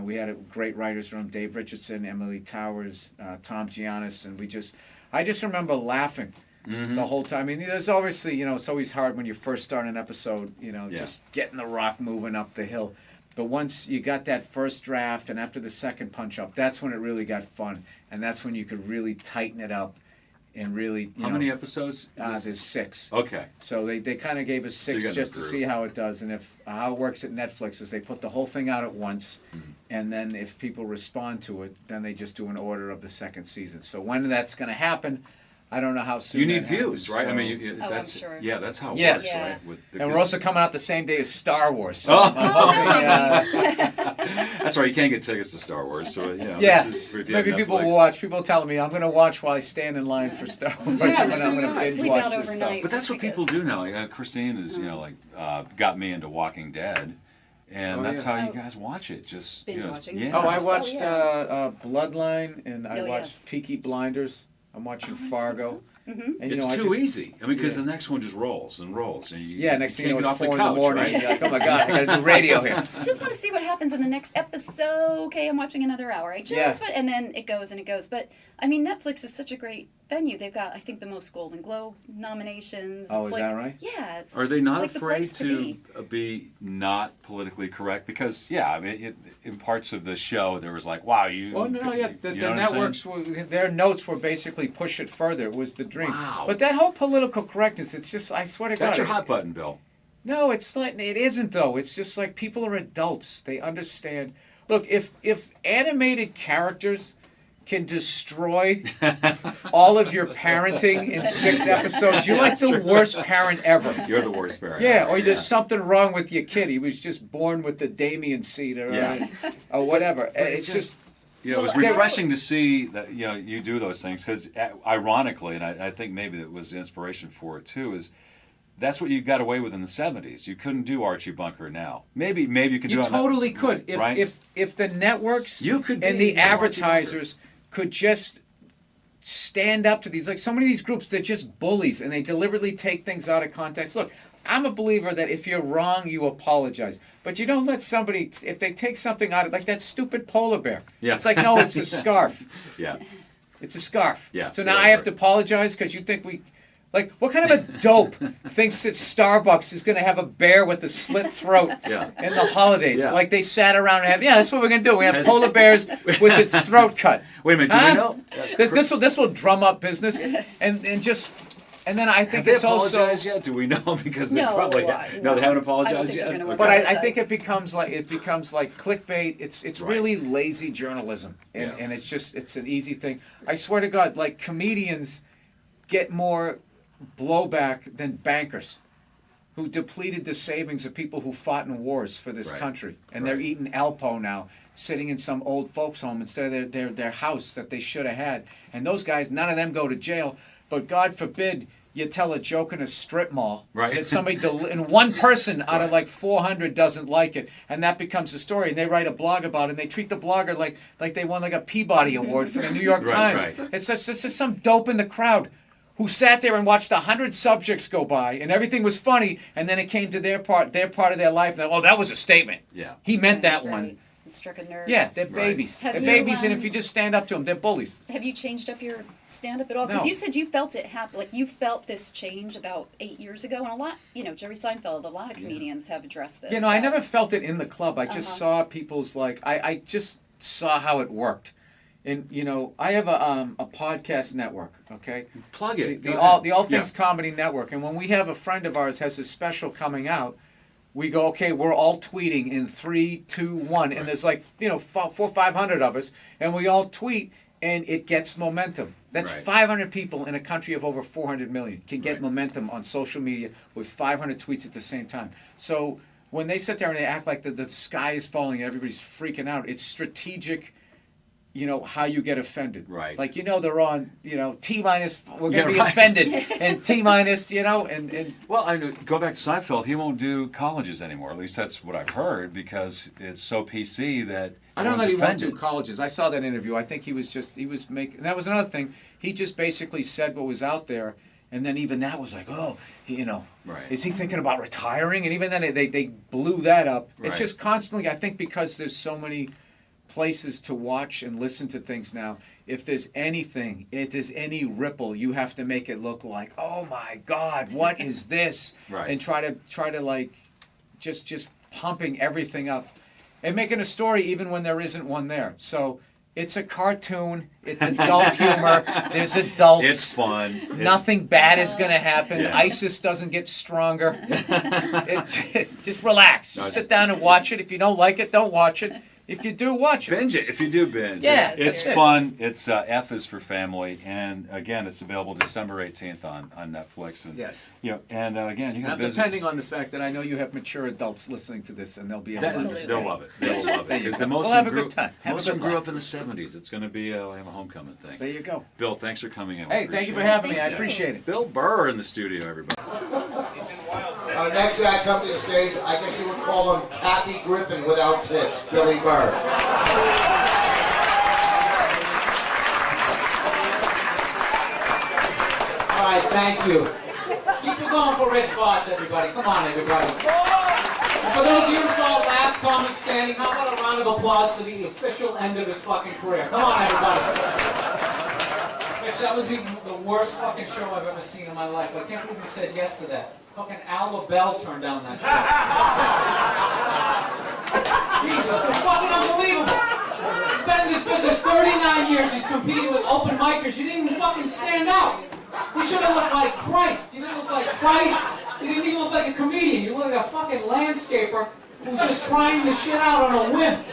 we had a great writers room, Dave Richardson, Emily Towers, Tom Giannis, and I just remember laughing the whole time. I mean, there's obviously, it's always hard when you first start an episode, just getting the rock moving up the hill. But once you got that first draft and after the second punch up, that's when it really got fun. And that's when you could really tighten it up and really, How many episodes? There's 6. Okay. So they kind of gave us So you 6 got just the to groove. see how it does. And how it works at Netflix is they put the whole thing out at once. and then if people respond to it, then they just do an order of the second season. So when that's going to happen, I don't know how soon. You need that views, happens, right? I so- mean, I'm that's sure. yeah, that's how it Yes. works, Yeah. right? And we're also coming out the same day as Star Wars. So Oh. I'm hoping, that's right. You can't get tickets to Star Wars, so yeah, This is, if you have maybe people Netflix. will watch. People are telling me I'm going to watch while I stand in line for Star Wars. Yeah, I'm just going do to that. binge Sleep watch out this overnight. stuff. But that's what people do now. Like, Christine is, got me into Walking Dead, and Oh, that's yeah. how you guys watch it. Just Binge watching. Yeah. Oh, I So, watched yeah. Bloodline, and I Oh, watched yes. Peaky Blinders. I'm watching Fargo. Mm-hmm. And, It's I too just- east. I mean, because Yeah. the next one just rolls and rolls, and you Yeah, next thing you can't know, get it's off 4 the in couch, the morning. right? And you're like, oh my God, I got to do radio here. Just want to see what happens in the next episode. Okay, I'm watching another hour. And then it goes and it goes. But I mean, Netflix is such a great venue. They've got, I think, the most Golden Globe nominations. Oh, It's is like, that right? Yeah. It's Are they not like the afraid place to be. be not politically correct? Because I mean, in parts of the show, there was like, "Wow, you." Well, no, yeah, the you know what I'm networks, their notes were basically push it further. It was the dream. Wow. But that whole political correctness, it's just, I swear to God. That's your hot button, Bill. No, it's not. It isn't though. It's just like people are adults. They understand. Look, if animated characters can destroy all of your parenting in 6 episodes, you're like the worst parent ever. You're the worst parent. Yeah, or there's something wrong with your kid. He was just born with the Damien seed or whatever. It's just. It was refreshing to see that you do those things because, ironically, and I think maybe that was the inspiration for it too, is that's what you got away with in the '70s. You couldn't do Archie Bunker now. Maybe you could do You it. totally could. If the networks and the advertisers could just stand up to these, like so many of these groups, they're just bullies and they deliberately take things out of context. Look, I'm a believer that if you're wrong, you apologize. But you don't let somebody, if they take something out of, like that stupid polar bear. Yeah. It's like, no, it's a scarf. Yeah. It's a scarf. Yeah. So now I have to apologize because you think like, what kind of a dope thinks that Starbucks is going to have a bear with a slit throat in the holidays? Yeah. Like they sat around and have, that's what we're going to do. We have polar bears with its throat cut. Wait a minute, do we know? This will drum up business and then I think Have they it's also. apologized yet? Do we know? Because they No, probably no, they haven't apologized yet. gonna But I think it becomes like clickbait. It's really lazy journalism, and it's an easy thing. I swear to God, like comedians get more blowback than bankers, who depleted the savings of people who fought in wars for this country, and they're eating Alpo now, sitting in some old folks' home instead of their house that they should have had. And those guys, none of them go to jail. But God forbid you tell a joke in a strip mall that somebody and one person out of like 400 doesn't like it, and that becomes a story, and they write a blog about it, and they treat the blogger like they won like a Peabody Award for the New York Times. It's just some dope in the crowd who sat there and watched 100 subjects go by, and everything was funny, and then it came to their part of their life, and that was a statement. Yeah, he meant that one. It struck a nerve. Yeah, they're babies. Have They're you, babies, and if you just stand up to them, they're bullies. Have you changed up your stand-up at all? Because No. you said you felt it happen. Like you felt this change about 8 years ago, and a lot, Jerry Seinfeld, a lot of comedians have addressed this. I never felt it in the club. I just saw people's I just saw how it worked. And I have a podcast network. Okay, plug it. The All Things Comedy Network. And when we have a friend of ours has a special coming out, we go, okay, we're all tweeting in 3, 2, 1, and there's 400-500 of us, and we all tweet, and it gets momentum. That's 500 people in a country of over 400 million can get momentum on social media with 500 tweets at the same time. So when they sit there and they act like the sky is falling and everybody's freaking out, it's strategic. How you get offended. Right. Like, they're on, T minus, we're going to be offended. And T minus, and. Well, I know, go back to Seinfeld, he won't do colleges anymore. At least that's what I've heard, because it's so PC that I don't know that he won't offended. do colleges. I saw that interview. I think he was making, and that was another thing. He just basically said what was out there. And then even that was like, is he thinking about retiring? And even then they blew that up. It's just constantly, I think, because there's so many places to watch and listen to things now. If there's any ripple, you have to make it look like, oh my God, what is this? And try to like just pumping everything up and making a story even when there isn't one there. So it's a cartoon. It's adult humor. There's adults. It's fun. Nothing bad is going to happen. Yeah. ISIS doesn't get stronger. It's just relax. Just sit down and watch it. If you don't like it, don't watch it. If you do, watch it. Binge it if you do binge. Yeah, it's that's it. fun. It's F is for family, and again, it's available December 18th on Netflix. And, Yes. And again, you Now, can visit. depending on the fact that I know you have mature adults listening to this, and they'll be able to understand. They'll love it. They'll love it because We'll have a good time. Most of them grew up in the 70s. It's going to be a homecoming thing. There you go. Bill, thanks for coming in. Hey, thank you for having me. I appreciate it. Bill Burr in the studio, everybody. Next guy coming to the stage, I guess you would call him Kathy Griffin without tits, Billy Burr. All right, thank you. Keep it going for Rich Voss, everybody. Come on, everybody. And for those of you who saw last comic standing, how about a round of applause for the official end of his fucking career? Come on, everybody. Rich, that was the worst fucking show I've ever seen in my life. I can't believe you said yes to that. Fucking Al LaBelle turned down that show. Jesus, it's fucking unbelievable. He's been in this business 39 years. He's competing with open micers. You didn't even fucking stand out. You should have looked like Christ. You didn't look like Christ. You didn't even look like a comedian. You look like a fucking landscaper who's just trying the shit out on a whim.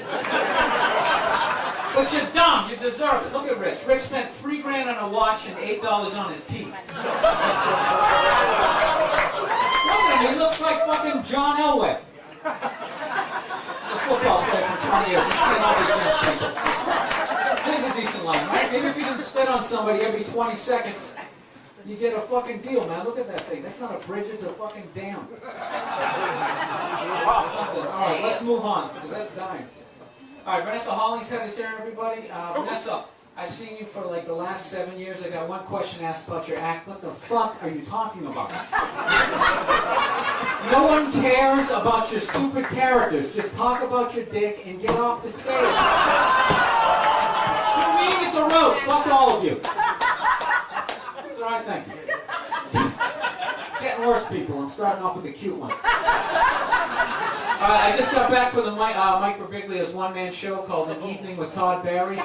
But you're dumb. You deserve it. Look at Rich. Rich spent $3 grand on a watch and $8 on his teeth. Look at him. He looks like fucking John Elway. A football player for 20 years. He's getting all these young people. He's a decent line, right? Maybe if you didn't spit on somebody every 20 seconds, you get a fucking deal, man. Look at that thing. That's not a bridge, it's a fucking dam. Alright, let's move on, because that's dying. Alright, Vanessa Hollingshead is here, everybody. Vanessa, I've seen you for like the last 7 years. I got one question asked about your act. What the fuck are you talking about? No one cares about your stupid characters. Just talk about your dick and get off the stage. For me, it's a roast. Fuck all of you. Alright, thank you. It's getting worse, people. I'm starting off with the cute one. I just got back from the Mike Birbiglia's one-man show called An Evening with Todd Barry.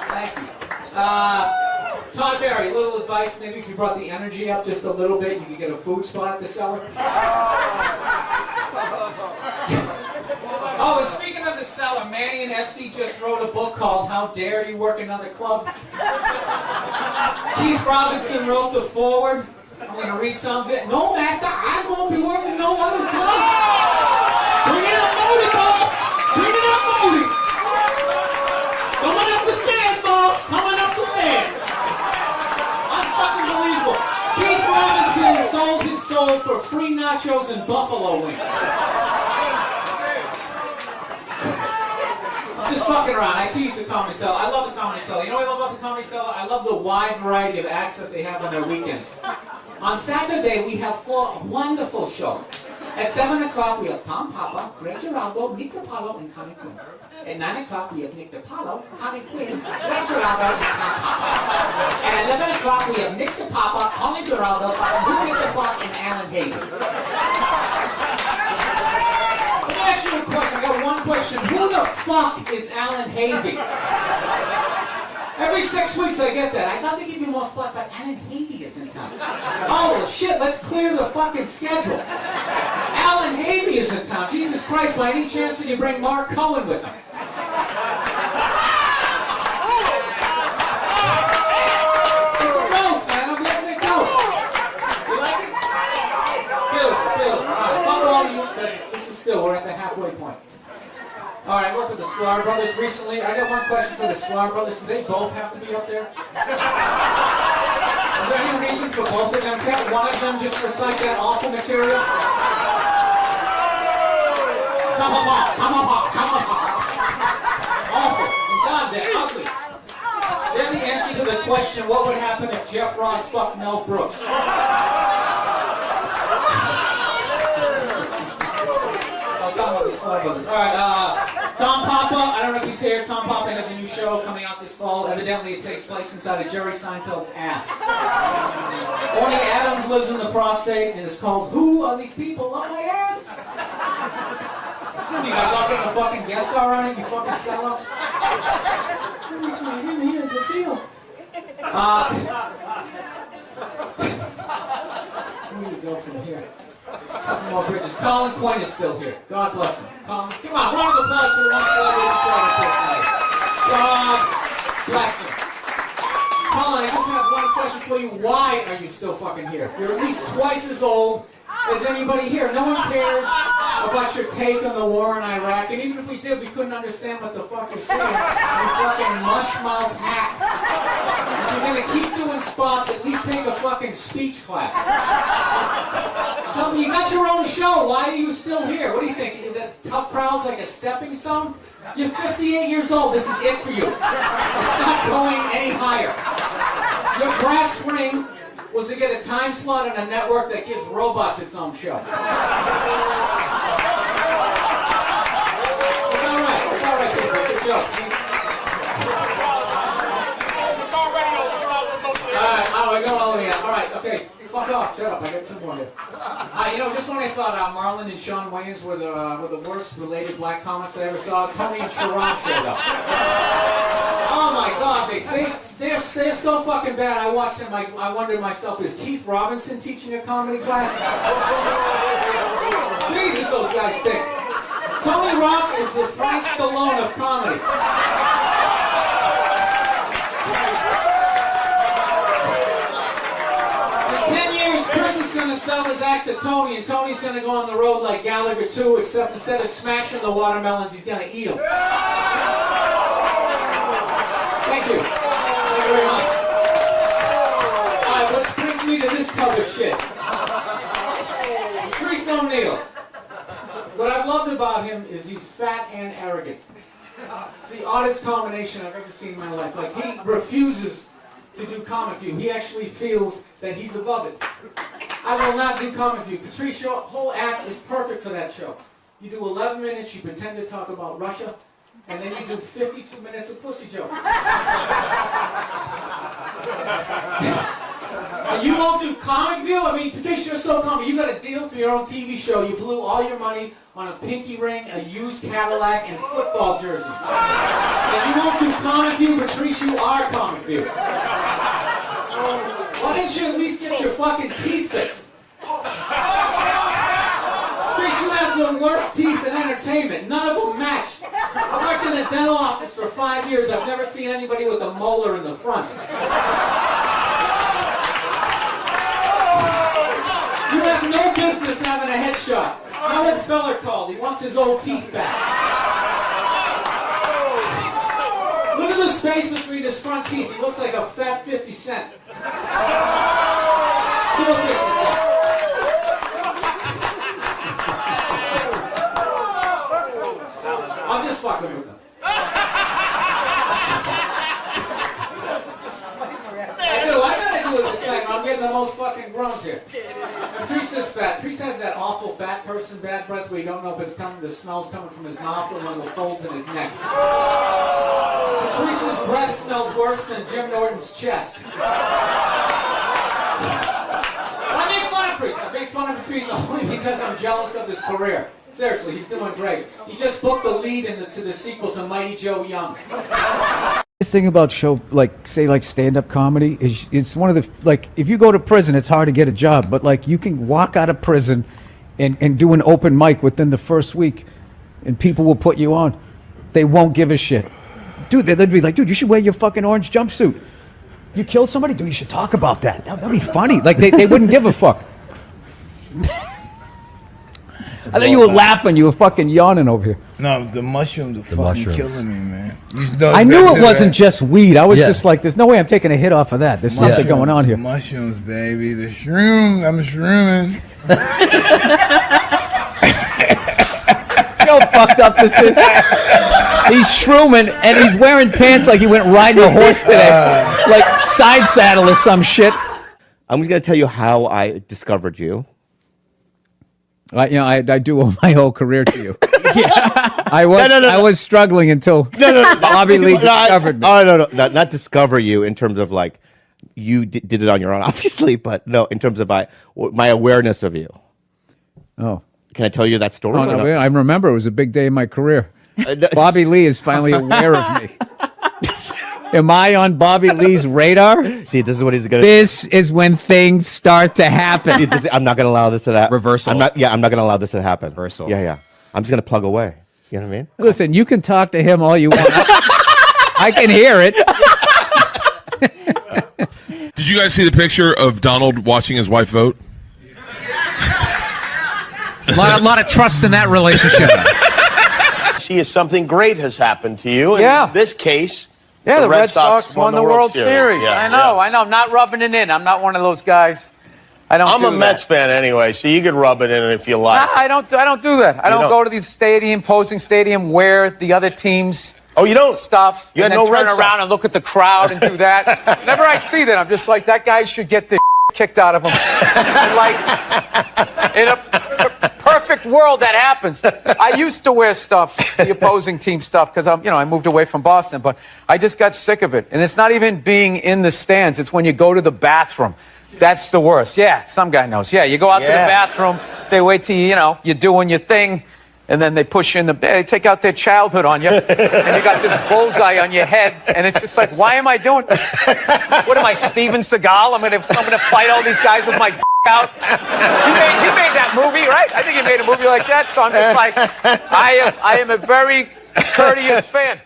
Thank you. Todd Barry, a little advice. Maybe if you brought the energy up just a little bit, you could get a food spot at the cellar. Oh, and speaking of the cellar, Manny and Esty just wrote a book called How Dare You Work Another Club? Keith Robinson wrote the foreword. I'm going to read some of it. No, master, I won't be working no other club. Bring it up, Modi, boss. Bring it up, Modi. Coming up the stairs, boss. Coming up the stairs. Unfucking believable. Keith Robinson sold his soul for free nachos and buffalo wings. Just fucking around. I tease the Comedy Cellar. I love the Comedy Cellar. You know what I love about the Comedy Cellar? I love the wide variety of acts that they have on their weekends. On Saturday, we have 4 wonderful shows. At 7 o'clock, we have Tom Papa, Greg Giraldo, Nick DiPaolo, and Connie Quinn. At 9 o'clock, we have Nick DiPaolo, Connie Quinn, Greg Giraldo, and Tom Papa. At 11 o'clock, we have Nick DiPapa, Connie Giraldo, Nick DiPaolo, and Alan Hayden. Let me ask you a question. I got one question. Who the fuck is Alan Havey? Every 6 weeks I get that. I thought they give you more spots, but Alan Havey is in town. Oh, well, shit, let's clear the fucking schedule. Alan Havey is in town. Jesus Christ, by any chance did you bring Mark Cohen with him? It's a roast, man. I'm letting it go. You like it? Beautiful. All right, fuck all you. This is still, we're at the halfway point. All right, look at the Sklar brothers recently. I got one question for the Sklar brothers. Do they both have to be up there? Is there any reason for both of them? Can't one of them just recite that awful material? Come on. Awful. Redundant. Ugly. They're the answer to the question, what would happen if Jeff Ross fucked Mel Brooks? Alright, Tom Papa, I don't know if he's here. Tom Papa has a new show coming out this fall. Evidently it takes place inside of Jerry Seinfeld's ass. Orny Adams lives in the prostate and is called Who Are These People Up My Ass? You guys all getting a fucking guest star on it, you fucking sellouts? Here's the deal. some more bridges. Colin Quinn is still here. God bless him. Colin, come on, round of applause for the one celebrity starter tonight. God bless him. Colin, I just have one question for you. Why are you still fucking here? You're at least twice as old as anybody here. No one cares about your take on the war in Iraq. And even if we did, we couldn't understand what the fuck you're saying. You fucking mush-mouth hack. If you're gonna keep doing spots, at least take a fucking speech class. Tell me, you got your own show. Why are you still here? What do you think? That tough crowd's like a stepping stone? You're 58 years old. This is it for you. It's not going any higher. Your brass ring was to get a time slot on a network that gives robots its own show. It's all right. It's all right, people. Good joke. All right, go all the way out. All right, okay. Fuck off. Shut up. I got two more here. Just when I thought Marlon and Sean Wayans were the worst related black comics I ever saw, Tony and Sharon showed up. Oh my God, they're so fucking bad. I watched them. I wondered to myself, is Keith Robinson teaching a comedy class? Jesus, those guys stink. Tony Rock is the Frank Stallone of comedy. Chris is going to sell his act to Tony, and Tony's going to go on the road like Gallagher 2, except instead of smashing the watermelons, he's going to eat them. Thank you. Thank you very much. All right, which brings me to this type of shit. Patrice ONeal. What I've loved about him is he's fat and arrogant. It's the oddest combination I've ever seen in my life. Like, he refuses to do Comic View. He actually feels that he's above it. I will not do Comic View. Patrice, your whole act is perfect for that show. You do 11 minutes, you pretend to talk about Russia, and then you do 52 minutes of pussy jokes. And you won't do Comic View? I mean, Patrice, you're so comic. You got a deal for your own TV show. You blew all your money on a pinky ring, a used Cadillac, and football jerseys. And you won't do Comic View? Patrice, you are Comic View. Why didn't you at least get your fucking teeth fixed? Patrice, you have the worst teeth in entertainment. None of them match. I worked in a dental office for 5 years. I've never seen anybody with a molar in the front. You have no business having a headshot. Howard Feller called. He wants his old teeth back. Look at the space between his front teeth. He looks like a fat 50 Cent. I'm just fucking with them. I gotta do this thing. I'm getting the most fucking grunts here. Patrice is fat. Patrice has that awful fat person bad breath where you don't know if it's coming, the smell's coming from his mouth or one of the folds in his neck. Patrice's breath smells worse than Jim Norton's chest. I make fun of Patrice. I make fun of Patrice only because I'm jealous of his career. Seriously, he's doing great. He just booked the lead to the sequel to Mighty Joe Young. This thing about show, like stand-up comedy is it's one of the, like, if you go to prison, it's hard to get a job, but like you can walk out of prison and do an open mic within the first week and people will put you on. They won't give a shit. Dude, they'd be like, dude, you should wear your fucking orange jumpsuit. You killed somebody? Dude, you should talk about that. That'd be funny. Like they wouldn't give a fuck. I thought you were laughing. You were fucking yawning over here. No, the mushrooms are fucking killing me, man. I knew it wasn't just weed. I was just like, there's no way I'm taking a hit off of that. There's something going on here. Mushrooms, baby. The shroom. I'm shrooming. See how fucked up this is? He's shrooming and he's wearing pants like he went riding a horse today. Like side saddle or some shit. I'm just going to tell you how I discovered you. I do owe my whole career to you. I was struggling until Bobby Lee discovered me. Oh, no, not discover you in terms of like you did it on your own, obviously, but no, in terms of my awareness of you. Oh. Can I tell you that story? Oh, no, I remember it was a big day in my career. Bobby Lee is finally aware of me. Am I on Bobby Lee's radar? See, this is what he's gonna. This is when things start to happen. I'm not gonna allow this to happen. Reversal. I'm not gonna allow this to happen. Reversal. Yeah. I'm just gonna plug away. You know what I mean? Listen, you can talk to him all you want. I can hear it. Did you guys see the picture of Donald watching his wife vote? A lot of trust in that relationship. See, something great has happened to you. Yeah. In this case, Yeah, the Red Sox won the World Series. Yeah, I know. I'm not rubbing it in. I'm not one of those guys. I'm a Mets fan anyway, so you could rub it in if you like. I don't do that. I don't go to the stadium, posing stadium, wear the other team's stuff. You and had then no Red turn Sox. around and look at the crowd and do that. Whenever I see that, I'm just like, that guy should get the kicked out of him. And like, in a perfect world, that happens. I used to wear stuff, the opposing team stuff, because I moved away from Boston, but I just got sick of it. And it's not even being in the stands. It's when you go to the bathroom. That's the worst. Yeah, some guy knows. Yeah, you go out to the bathroom, they wait till you're doing your thing, and then they push you in they take out their childhood on you, and you got this bullseye on your head, and it's just like, why am I doing what am I, Steven Seagal? I'm gonna fight all these guys with my out. He made that movie, right? I think he made a movie like that, so I'm just like, I am a very courteous fan.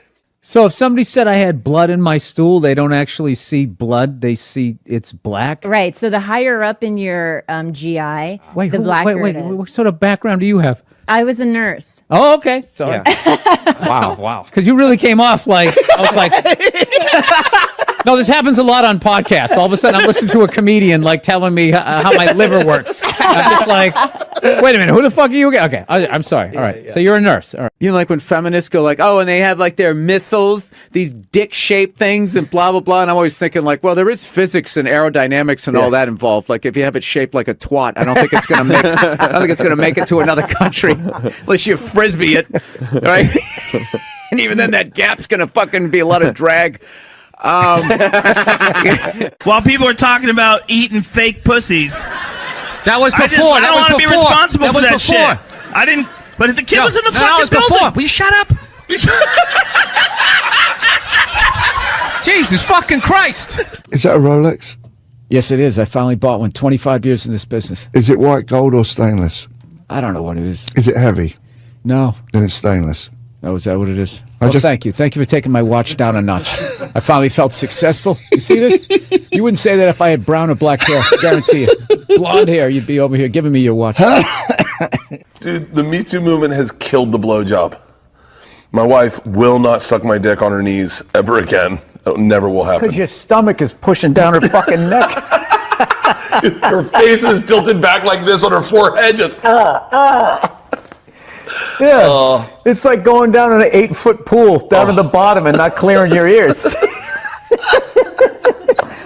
So if somebody said I had blood in my stool, they don't actually see blood. They see it's black. Right. So the higher up in your GI, Wait, the blacker it is. What sort of background do you have? I was a nurse. Oh, okay. So wow. Because you really came off like, I was like, no, this happens a lot on podcasts. All of a sudden I'm listening to a comedian like telling me how my liver works. I'm just like, wait a minute, who the fuck are you again? Okay, I'm sorry. All right, so you're a nurse. All right. You know, like when feminists go like, oh, and they have like their missiles, these dick-shaped things and blah, blah, blah. And I'm always thinking like, well, there is physics and aerodynamics and all that involved. Like if you have it shaped like a twat, I don't think it's going to make it to another country unless you frisbee it, right? And even then that gap's going to fucking be a lot of drag. While people are talking about eating fake pussies. That was before. I don't want to be responsible for that shit. I didn't. But if the kid was in the fucking building. Before. Will you shut up? Jesus fucking Christ. Is that a Rolex? Yes, it is. I finally bought one. 25 years in this business. Is it white gold or stainless? I don't know what it is. Is it heavy? No. Then it's stainless. Oh, is that what it is? Thank you. Thank you for taking my watch down a notch. I finally felt successful. You see this? You wouldn't say that if I had brown or black hair. I guarantee you. Blonde hair, you'd be over here giving me your watch. Dude, the Me Too movement has killed the blowjob. My wife will not suck my dick on her knees ever again. It never will happen. Because your stomach is pushing down her fucking neck. Her face is tilted back like this on her forehead. Just, Yeah, it's like going down in an 8-foot pool down to the bottom and not clearing your ears.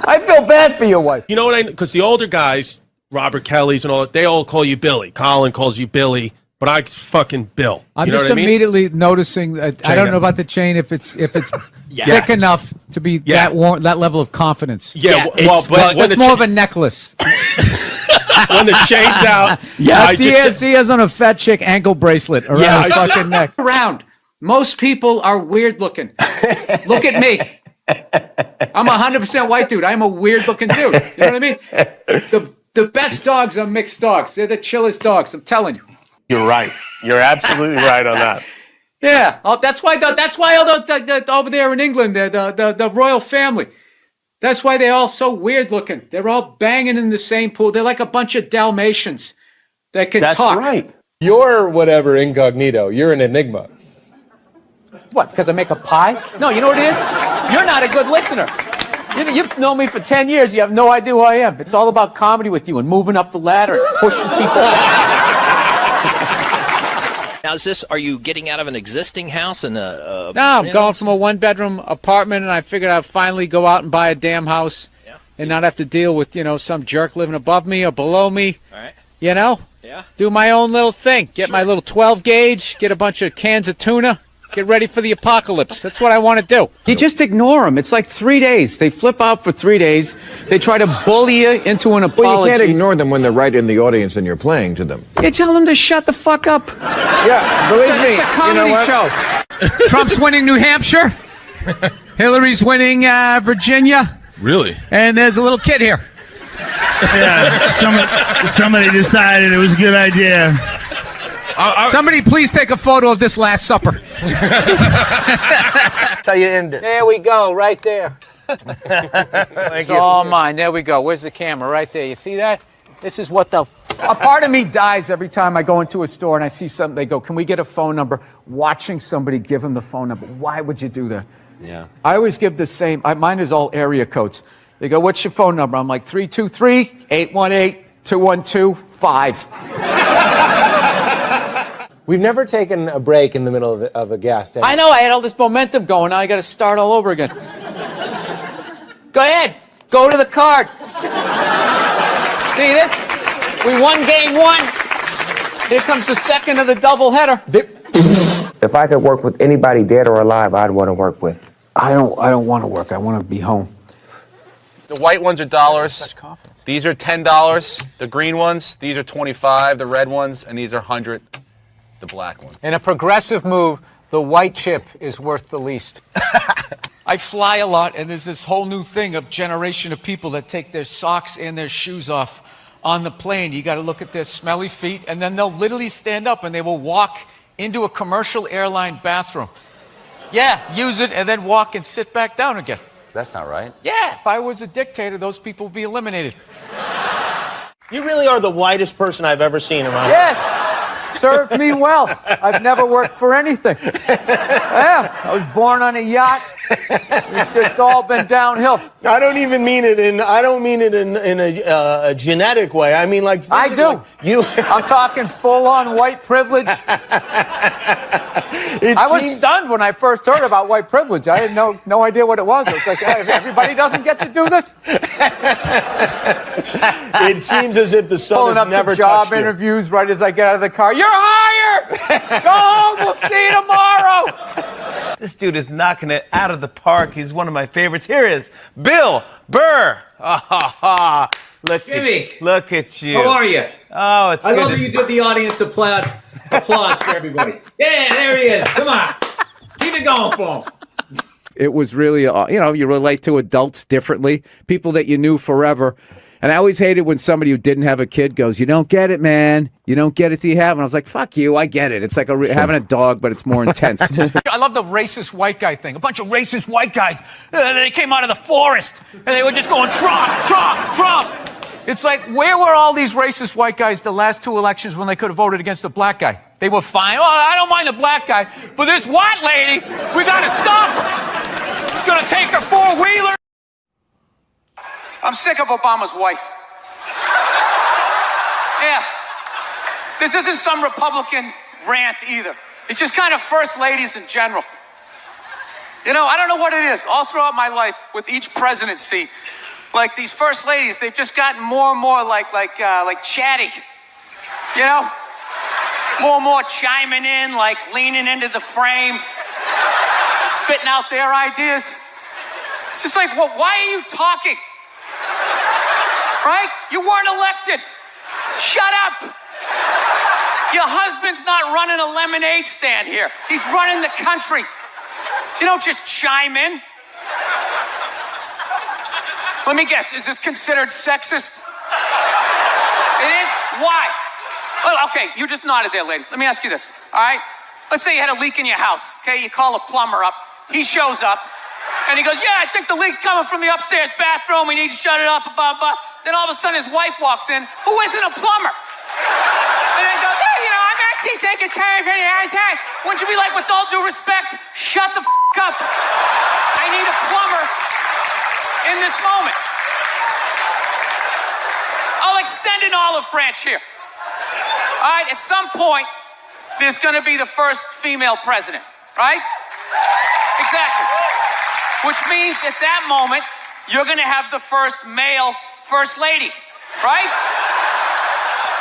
I feel bad for your wife. You know what because the older guys, Robert Kelly's and all that, they all call you Billy. Colin calls you Billy, but I fucking Bill. I'm you know just what I mean? immediately noticing. I don't know about the chain if it's thick enough to be that level of confidence. Yeah, it's more of a necklace. When the chain's out, he has on a fat chick ankle bracelet around his fucking neck. Around. Most people are weird looking. Look at me. I'm 100% white dude. I'm a weird looking dude. You know what I mean? The best dogs are mixed dogs. They're the chillest dogs. I'm telling you. You're right. You're absolutely right on that. Yeah. That's why over there in England, the royal family. That's why they're all so weird looking. They're all banging in the same pool. They're like a bunch of Dalmatians that can talk. That's right. You're whatever incognito. You're an enigma. What, because I make a pie? No, you know what it is? You're not a good listener. You've known me for 10 years. You have no idea who I am. It's all about comedy with you and moving up the ladder and pushing people down. Now, are you getting out of an existing house and No, I'm going from a one-bedroom apartment, and I figured I'd finally go out and buy a damn house and not have to deal with, some jerk living above me or below me. All right. Yeah. Do my own little thing. Get my little 12 gauge, get a bunch of cans of tuna, get ready for the apocalypse. That's what I want to do. You just ignore them. It's like 3 days. They flip out for 3 days. They try to bully you into an apology. Well, you can't ignore them when they're right in the audience and you're playing to them. You tell them to shut the fuck up. Yeah, believe me. It's a comedy show. Trump's winning New Hampshire. Hillary's winning Virginia, Really? and there's a little kid here. Yeah, somebody decided it was a good idea. Somebody please take a photo of this Last Supper. That's how you end it. There we go, right there. Thank It's all mine. There we go. Where's the camera? Right there. You see that? This is what a part of me dies every time I go into a store and I see something. They go, "Can we get a phone number?" Watching somebody give them the phone number. Why would you do that? Yeah. I always give the same. Mine is all area codes. They go, "What's your phone number?" I'm like 323-818-212-5. We've never taken a break in the middle of a gas station. I know. I had all this momentum going. Now I got to start all over again. Go ahead. Go to the card. See this? We won game one. Here comes the second of the doubleheader. If I could work with anybody dead or alive, I'd want to work with. I don't want to work. I want to be home. The white ones are dollars. These are $10. The green ones, these are 25. The red ones, and these are 100. The black one. In a progressive move, the white chip is worth the least. I fly a lot, and there's this whole new thing of generation of people that take their socks and their shoes off on the plane. You got to look at their smelly feet, and then they'll literally stand up and they will walk into a commercial airline bathroom. Yeah, use it and then walk and sit back down again. That's not right. Yeah, if I was a dictator, those people would be eliminated. You really are the whitest person I've ever seen around. Yes, served me well. I've never worked for anything. Yeah, I was born on a yacht. It's just all been downhill. I don't even mean it in. I don't mean it in a genetic way. I mean like. I do. I'm talking full-on white privilege. I was stunned when I first heard about white privilege. I had no idea what it was. It's like, hey, everybody doesn't get to do this. It seems as if the sun Pulling has up never to job touched you. interviews right as I get out of the car. You're hired. Go home. We'll see you tomorrow. This dude is knocking it out of the park. He's one of my favorites. Here is Bill Burr. Look at you. How are you? Oh, it's I good. love that you did the audience applause for everybody. Yeah, there he is. Come on. Keep it going for him. It was really, you relate to adults differently, people that you knew forever. And I always hated when somebody who didn't have a kid goes, "You don't get it, man. You don't get it till you have it." And I was like, fuck you, I get it. It's like having a dog, but it's more intense. I love the racist white guy thing. A bunch of racist white guys. They came out of the forest, and they were just going, Trump, Trump, Trump. It's like, where were all these racist white guys the last two elections when they could have voted against a black guy? They were fine. Oh, I don't mind the black guy, but this white lady, we got to stop her. She's going to take her four-wheeler. I'm sick of Obama's wife. Yeah. This isn't some Republican rant either. It's just kind of first ladies in general. I don't know what it is. All throughout my life, with each presidency, like these first ladies, they've just gotten more and more like chatty. More and more chiming in, like leaning into the frame, spitting out their ideas. It's just like, well, why are you talking? Right? You weren't elected. Shut up. Your husband's not running a lemonade stand here. He's running the country. You don't just chime in. Let me guess, is this considered sexist? It is? Why? Well, okay, you just nodded there, lady. Let me ask you this, all right? Let's say you had a leak in your house, okay? You call a plumber up. He shows up, and he goes, yeah, I think the leak's coming from the upstairs bathroom. We need to shut it up, blah, blah. Then all of a sudden his wife walks in, who isn't a plumber. And then goes, hey, I'm actually thinking it's kind of wouldn't you be like, with all due respect, shut the up. I need a plumber in this moment. I'll extend an olive branch here. All right, at some point, there's going to be the first female president, right? Exactly. Which means at that moment, you're going to have the first male first lady, right?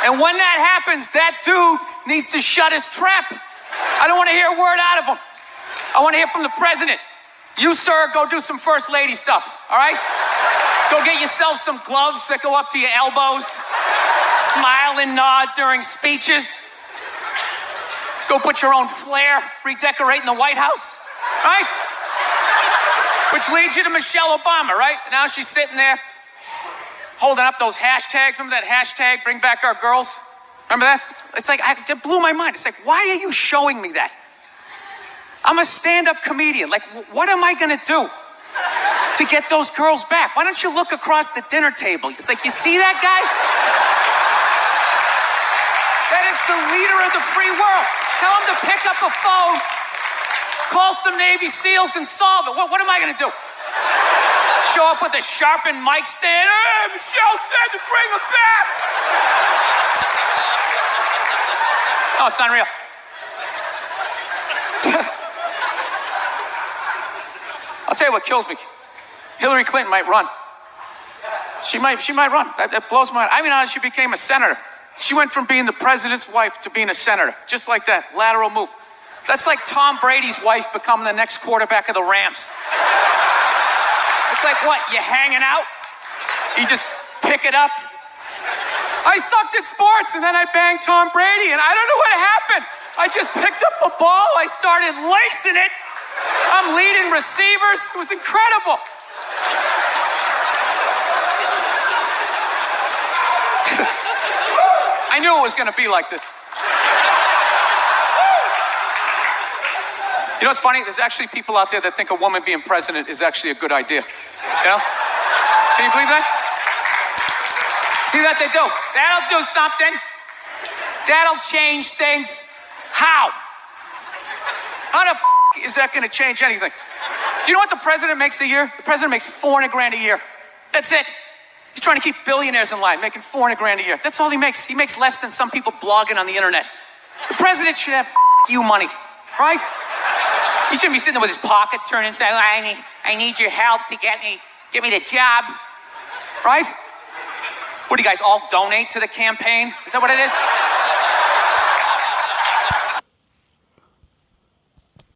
And when that happens, that dude needs to shut his trap. I don't want to hear a word out of him. I want to hear from the president. You, sir, go do some first lady stuff, all right? Go get yourself some gloves that go up to your elbows. Smile and nod during speeches. Go put your own flair redecorating the White House, right? Which leads you to Michelle Obama, right? Now she's sitting there holding up those hashtags. Remember that hashtag, bring back our girls? Remember that? It's like, it blew my mind. It's like, why are you showing me that? I'm a stand-up comedian. Like, what am I gonna do to get those girls back? Why don't you look across the dinner table? It's like, you see that guy? That is the leader of the free world. Tell him to pick up a phone, call some Navy SEALs and solve it. What am I gonna do? Show up with a sharpened mic stand? Hey, Michelle said to bring him back. Oh, it's unreal. I'll tell you what kills me. Hillary Clinton might run. She might run. That blows my mind. I mean, how she became a senator. She went from being the president's wife to being a senator. Just like that. Lateral move. That's like Tom Brady's wife becoming the next quarterback of the Rams. It's like, what, you hanging out? You just pick it up? I sucked at sports, and then I banged Tom Brady, and I don't know what happened. I just picked up a ball, I started lacing it. I'm leading receivers. It was incredible. I knew it was going to be like this. You know what's funny? There's actually people out there that think a woman being president is actually a good idea. You know? Can you believe that? See that they do? That'll do something. That'll change things. How? How the is that going to change anything? Do you know what the president makes a year? The president makes $400,000 a year. That's it. He's trying to keep billionaires in line, making $400,000 a year. That's all he makes. He makes less than some people blogging on the internet. The president should have you money, right? He shouldn't be sitting there with his pockets turned inside. I need your help to get me the job, right? What do you guys all donate to the campaign? Is that what it is?